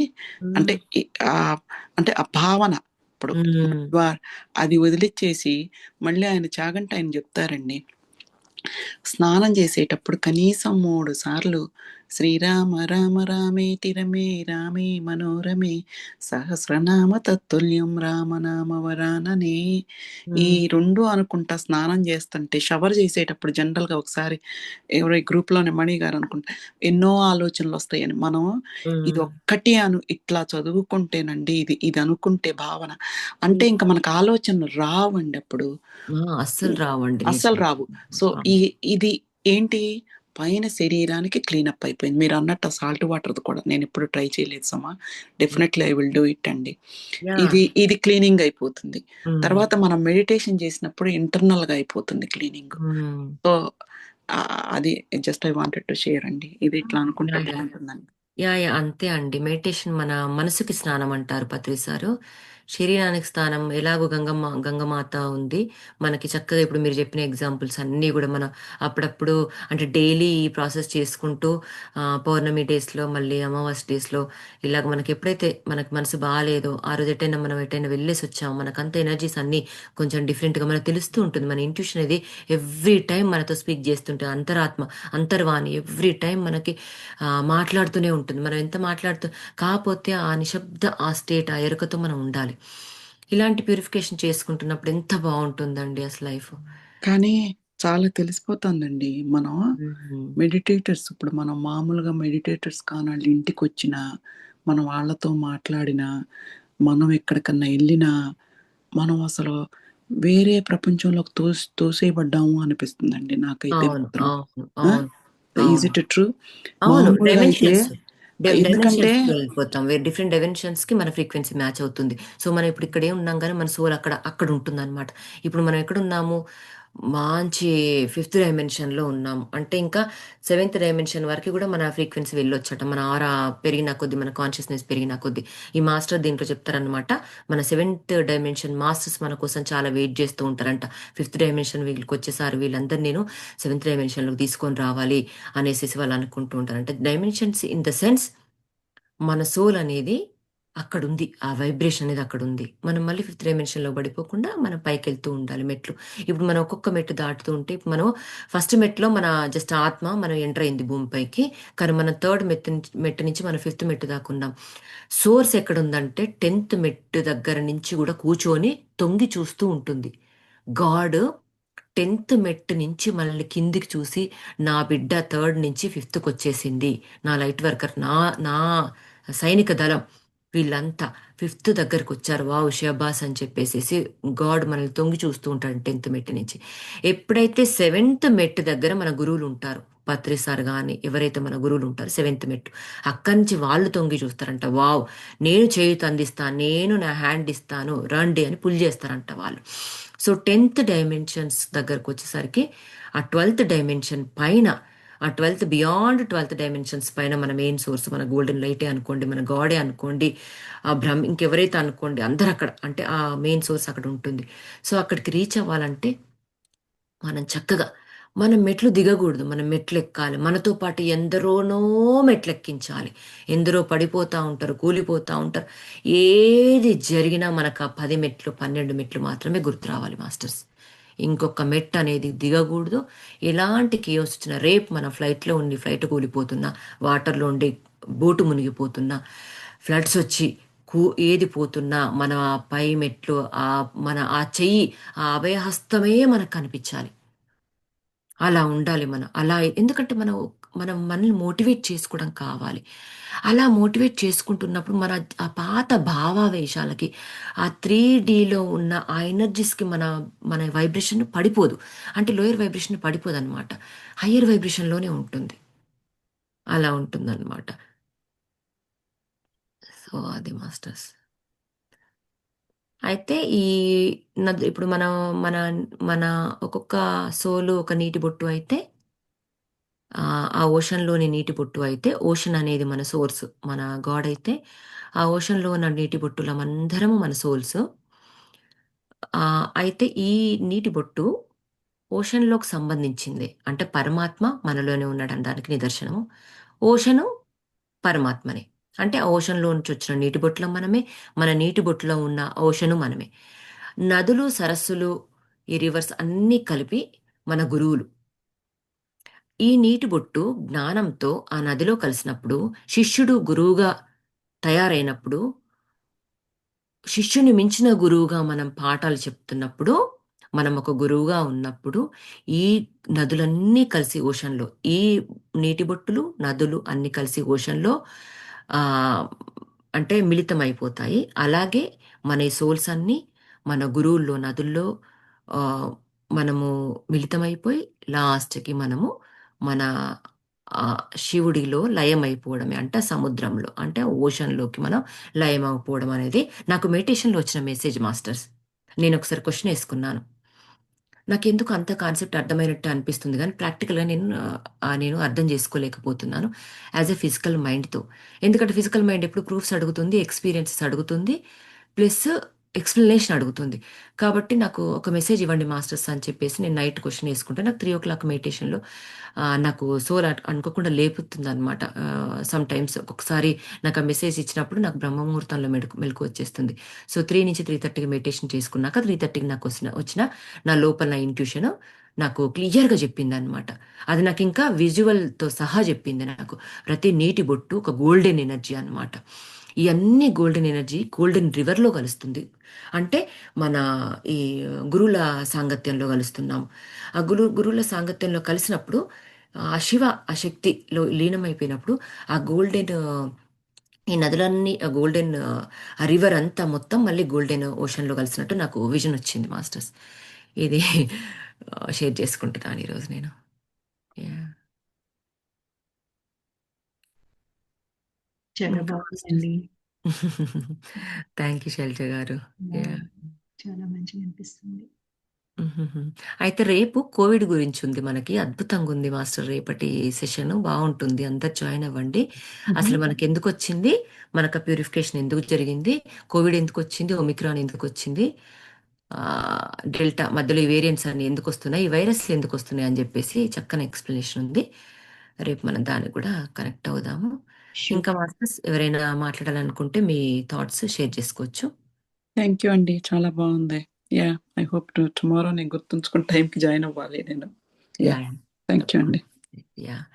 అంటే హ్మ్. ఆహ్, అంటే ఆ భావన అప్పుడు ఉమ్, అది వదిలిచ్చేసి మళ్ళీ ఆయన చాగంట ఆయన చెప్తారండి, స్నానం చేసేటప్పుడు కనీసం 3 సార్లు శ్రీరామ రామ రామేతి రమే రామే మనోరమే సహస్రనామ తత్తుల్యం రామనామ వరాననే. ఈ ఉమ్, 2 అనుకుంటా స్నానం చేస్తుంటే, షవర్ చేసేటప్పుడు జనరల్‌గా ఒకసారి ఎవరో ఈ గ్రూప్‌లోనే మణి గారు అనుకుంటా, ఎన్నో ఆలోచనలొస్తాయని. మనం ఉమ్. ఇదొక్కటి ఇట్లా చదువుకుంటేనండి, ఇది అనుకుంటే భావన, అంటే ఇంక మనకు ఆలోచనలు రావండి అప్పుడు. అస్సలు రావండి అస్సలు నిజం. రావు. సో, ఇది ఏంటి, పైన శరీరానికి క్లీనప్ అయిపోయింది. మీరన్నట్టు ఆ సాల్ట్ వాటర్‌ది కూడా నేనెప్పుడు ట్రై చేయలేదు సుమా. Definitely I will do it అండి. యా. ఇది క్లీనింగ్ అయిపోతుంది. ఉమ్, తర్వాత మనం మెడిటేషన్ చేసినప్పుడు ఇంటర్నల్‌గా అయిపోతుంది క్లీనింగ్. ఉమ్. సో, అది just I wanted to share అండి. ఇది ఇట్లా అనుకుంటే యా, యా. బావుంటుందని. అంతే అండి. మెడిటేషన్ మన మనసుకి స్నానం అంటారు పత్రి సారు. శరీరానికి స్నానం ఎలాగో గంగమాత ఉంది. మనకి చక్కగా ఇప్పుడు మీరు చెప్పిన ఎగ్జాంపుల్స్ అన్నీ కూడా మనం అప్పుడప్పుడు అంటే డైలీ ఈ ప్రాసెస్ చేసుకుంటూ పౌర్ణమి డేస్‌లో మళ్ళీ అమావాస్య డేస్‌లో ఇలాగ మనకి ఎప్పుడైతే మనకి మనసు బాలేదో ఆ రోజు మనం ఎటైనా వెళ్ళేసి వచ్చామో మనకంత ఎనర్జీస్ అన్నీ కొంచెం డిఫరెంట్‌గా మనకు తెలుస్తూ ఉంటుంది. మన ఇంట్యూషన్ అనేది ఎవ్రీ టైమ్ మనతో స్పీక్ చేస్తుంటే అంతర్వాణి ఎవ్రీ టైమ్ మనకి మాట్లాడుతూనే ఉంటుంది. మనం ఎంత కాకపోతే ఆ నిశ్శబ్ద ఆ స్టేట్ ఆ ఎరుకతో మనం ఉండాలి. ఇలాంటి ప్యూరిఫికేషన్ చేసుకుంటున్నప్పుడు ఎంత బాగుంటుందండి అసలు లైఫ్. కానీ చాలా తెలిసిపోతుందండి. మనం హ్మ్. మెడిటేటర్స్, ఇప్పుడు మనం మామూలుగా మెడిటేటర్స్ కానాళ్ళు ఇంటికొచ్చినా, మనం వాళ్ళతో మాట్లాడినా, మనం ఎక్కడికన్నా ఎళ్ళినా, మనం అసలు వేరే ప్రపంచంలోకి తోసేయబడ్డాము అనిపిస్తుందండి నాకైతే అవును, మాత్రం. అవును, ఆ! అవును, ఈజ్ అవును, ఇట్ ట్రూ? అవును. మామూలుగా అయితే డైమెన్షన్స్ ఎందుకంటే డైమెన్షన్స్కి వెళ్ళిపోతాం. వేరే డిఫరెంట్ డైమెన్షన్స్కి మన ఫ్రీక్వెన్సీ మ్యాచ్ అవుతుంది. సో మనం ఇప్పుడు ఇక్కడే ఉన్నాం కానీ మన సోల్ అక్కడ ఉంటుంది అనమాట. ఇప్పుడు మనం ఎక్కడున్నాము, మంచి ఫిఫ్త్ డైమెన్షన్లో ఉన్నాము అంటే ఇంకా సెవెంత్ డైమెన్షన్ వరకు కూడా మన ఫ్రీక్వెన్సీ వెళ్ళొచ్చట. మన ఆరా పెరిగిన కొద్దీ మన కాన్షియస్నెస్ పెరిగిన కొద్దీ ఈ మాస్టర్ దీంట్లో చెప్తారనమాట. మన సెవెంత్ డైమెన్షన్ మాస్టర్స్ మన కోసం చాలా వెయిట్ చేస్తూ ఉంటారంట. ఫిఫ్త్ డైమెన్షన్ వీళ్ళకి వచ్చేసారి వీళ్ళందరూ నేను సెవెంత్ డైమెన్షన్లోకి తీసుకొని రావాలి అనేసి వాళ్ళు అనుకుంటూ ఉంటారు. అంటే డైమెన్షన్స్ ఇన్ ద సెన్స్ మన సోల్ అనేది అక్కడ ఉంది, ఆ వైబ్రేషన్ అనేది అక్కడ ఉంది. మనం మళ్ళీ ఫిఫ్త్ డైమెన్షన్లో పడిపోకుండా మనం పైకి వెళ్తూ ఉండాలి మెట్లు. ఇప్పుడు మనం ఒక్కొక్క మెట్టు దాటుతూ ఉంటే ఇప్పుడు మనం ఫస్ట్ మెట్లో మన జస్ట్ ఆత్మ మనం ఎంటర్ అయింది భూమిపైకి. కానీ మనం థర్డ్ మెట్టు నుంచి మనం ఫిఫ్త్ మెట్టు దాకా ఉన్నాం. సోర్స్ ఎక్కడ ఉందంటే 10th మెట్టు దగ్గర నుంచి కూడా కూర్చొని తొంగి చూస్తూ ఉంటుంది. గాడ్ 10th మెట్టు నుంచి మనల్ని కిందికి చూసి నా బిడ్డ థర్డ్ నుంచి ఫిఫ్త్కి వచ్చేసింది, నా లైట్ వర్కర్, నా సైనిక దళం వీళ్ళంతా ఫిఫ్త్ దగ్గరకు వచ్చారు, వావ్ షబాస్ అని చెప్పేసి గాడ్ మనల్ని తొంగి చూస్తూ ఉంటాడు 10th మెట్టు నుంచి. ఎప్పుడైతే 7th మెట్టు దగ్గర మన గురువులు ఉంటారు, పత్రి సార్ కానీ ఎవరైతే మన గురువులు ఉంటారు 7th మెట్టు, అక్కడి నుంచి వాళ్ళు తొంగి చూస్తారంట. వావ్, నేను చేయుత అందిస్తాను, నేను నా హ్యాండ్ ఇస్తాను రండి అని పుల్ చేస్తారంట వాళ్ళు. సో 10th డైమెన్షన్స్ దగ్గరకు వచ్చేసరికి ఆ 12th డైమెన్షన్ పైన, ఆ 12th డైమెన్షన్స్ పైన మన మెయిన్ సోర్స్ మన గోల్డెన్ లైటే అనుకోండి, మన గాడే అనుకోండి, ఆ ఇంకెవరైతే అనుకోండి అందరు అక్కడ అంటే ఆ మెయిన్ సోర్స్ అక్కడ ఉంటుంది. సో అక్కడికి రీచ్ అవ్వాలంటే మనం చక్కగా మనం మెట్లు దిగకూడదు, మనం మెట్లు ఎక్కాలి. మనతో పాటు ఎందరోనో మెట్లు ఎక్కించాలి. ఎందరో పడిపోతూ ఉంటారు, కూలిపోతూ ఉంటారు. ఏది జరిగినా మనకు ఆ 10 మెట్లు 12 మెట్లు మాత్రమే గుర్తు రావాలి మాస్టర్స్. ఇంకొక మెట్ అనేది దిగకూడదు. ఎలాంటి కేయోస్ వచ్చినా, రేపు మన ఫ్లైట్లో ఉండి ఫ్లైట్ కూలిపోతున్నా, వాటర్లో ఉండి బోటు మునిగిపోతున్నా, ఫ్లడ్స్ వచ్చి ఏది పోతున్నా మన ఆ పై మెట్లు మన ఆ చెయ్యి, ఆ అభయహస్తమే మనకు కనిపించాలి. అలా ఉండాలి మనం. అలా ఎందుకంటే మనం మనల్ని మోటివేట్ చేసుకోవడం కావాలి. అలా మోటివేట్ చేసుకుంటున్నప్పుడు మన ఆ పాత భావావేశాలకి, ఆ 3Dలో ఉన్న ఆ ఎనర్జీస్‌కి మన వైబ్రేషన్ పడిపోదు. అంటే లోయర్ వైబ్రేషన్ పడిపోదనమాట. హయ్యర్ వైబ్రేషన్‌లోనే ఉంటుంది. అలా ఉంటుందనమాట. సో అది మాస్టర్స్. అయితే ఇప్పుడు మన మన ఒక్కొక్క సోలు ఒక నీటి బొట్టు అయితే ఆ ఓషన్‌లోని నీటి బొట్టు అయితే, ఓషన్ అనేది మన సోర్స్. మన గాడ్ అయితే, ఆ ఓషన్‌లో ఉన్న నీటి బొట్టులమందరము మన సోల్స్. అయితే ఈ నీటి బొట్టు ఓషన్‌లోకి సంబంధించిందే. అంటే పరమాత్మ మనలోనే ఉన్నాడనడానికి నిదర్శనము. ఓషను పరమాత్మనే. అంటే ఆ ఓషన్లో నుంచి వచ్చిన నీటి బొట్టులం మనమే, మన నీటి బొట్టులో ఉన్న ఓషను మనమే. నదులు, సరస్సులు, ఈ రివర్స్ అన్నీ కలిపి మన గురువులు. ఈ నీటి బొట్టు జ్ఞానంతో ఆ నదిలో కలిసినప్పుడు, శిష్యుడు గురువుగా తయారైనప్పుడు, శిష్యుని మించిన గురువుగా మనం పాఠాలు చెప్తున్నప్పుడు, మనం ఒక గురువుగా ఉన్నప్పుడు, ఈ నదులన్నీ కలిసి ఓషన్లో, ఈ నీటి బొట్టులు, నదులు అన్నీ కలిసి ఓషన్లో ఆ, అంటే మిళితమైపోతాయి. అలాగే మన ఈ సోల్స్ అన్నీ మన గురువుల్లో, నదుల్లో ఆ, మనము మిళితమైపోయి లాస్ట్కి మనము మన శివుడిలో లయమైపోవడమే, అంటే సముద్రంలో, అంటే ఓషన్లోకి మనం లయమైపోవడం అనేది నాకు మెడిటేషన్లో వచ్చిన మెసేజ్ మాస్టర్స్. నేను ఒకసారి క్వశ్చన్ వేసుకున్నాను, నాకెందుకు అంత కాన్సెప్ట్ అర్థమైనట్టు అనిపిస్తుంది కానీ ప్రాక్టికల్గా నేను అర్థం చేసుకోలేకపోతున్నాను యాజ్ ఎ ఫిజికల్ మైండ్తో. ఎందుకంటే ఫిజికల్ మైండ్ ఎప్పుడు ప్రూఫ్స్ అడుగుతుంది, ఎక్స్పీరియన్సెస్ అడుగుతుంది, ప్లస్ ఎక్స్ప్లెనేషన్ అడుగుతుంది. కాబట్టి నాకు ఒక మెసేజ్ ఇవ్వండి మాస్టర్స్ అని చెప్పేసి నేను నైట్ క్వశ్చన్ వేసుకుంటే నాకు 3 o'clock మెడిటేషన్లో నాకు సోల్ అనుకోకుండా లేపుతుంది అనమాట. సమ్ టైమ్స్ ఒక్కొక్కసారి నాకు ఆ మెసేజ్ ఇచ్చినప్పుడు నాకు బ్రహ్మముహూర్తంలో మెలకు వచ్చేస్తుంది. సో 3 నుంచి 3:30కి మెడిటేషన్ చేసుకున్నాక 3:30కి నాకు వచ్చిన నా లోపల నా ఇంట్యూషన్ నాకు క్లియర్గా చెప్పింది అనమాట. అది నాకు ఇంకా విజువల్తో సహా చెప్పింది. నాకు ప్రతి నీటి బొట్టు ఒక గోల్డెన్ ఎనర్జీ అనమాట. ఈ అన్ని గోల్డెన్ ఎనర్జీ గోల్డెన్ రివర్లో కలుస్తుంది. అంటే మన ఈ గురువుల సాంగత్యంలో కలుస్తున్నాము. ఆ గురువుల సాంగత్యంలో కలిసినప్పుడు ఆ శివ ఆ శక్తిలో లీనమైపోయినప్పుడు ఆ గోల్డెన్ ఈ నదులన్నీ గోల్డెన్ ఆ రివర్ అంతా మొత్తం మళ్ళీ గోల్డెన్ ఓషన్లో కలిసినట్టు నాకు విజన్ వచ్చింది మాస్టర్స్. ఇది షేర్ చేసుకుంటున్నాను ఈరోజు నేను. చాలా బాగుందండి. థ్యాంక్ యూ శైలజ గారు. చాలా మంచిగా అనిపిస్తుంది. అయితే రేపు కోవిడ్ గురించి ఉంది, మనకి అద్భుతంగా ఉంది మాస్టర్. రేపటి సెషన్ బాగుంటుంది, అందరు జాయిన్ అవ్వండి. అసలు మనకి ఎందుకు వచ్చింది, మనకు ప్యూరిఫికేషన్ ఎందుకు జరిగింది, కోవిడ్ ఎందుకు వచ్చింది, ఒమిక్రాన్ ఎందుకు వచ్చింది, డెల్టా మధ్యలో ఈ వేరియంట్స్ అన్ని ఎందుకు వస్తున్నాయి, ఈ వైరస్లు ఎందుకు వస్తున్నాయి అని చెప్పేసి చక్కని ఎక్స్ప్లెనేషన్ ఉంది. రేపు మనం దానికి కూడా కనెక్ట్ అవుదాము. ఇంకా మాస్టర్స్ ఎవరైనా మాట్లాడాలనుకుంటే మీ థాట్స్ షేర్ చేసుకోవచ్చు. థ్యాంక్ యూ అండి, చాలా బాగుంది. యా, ఐ హోప్ టుమారో నేను గుర్తుంచుకుని టైంకి జాయిన్ అవ్వాలి నేను. యా, థ్యాంక్ యూ అండి. యా,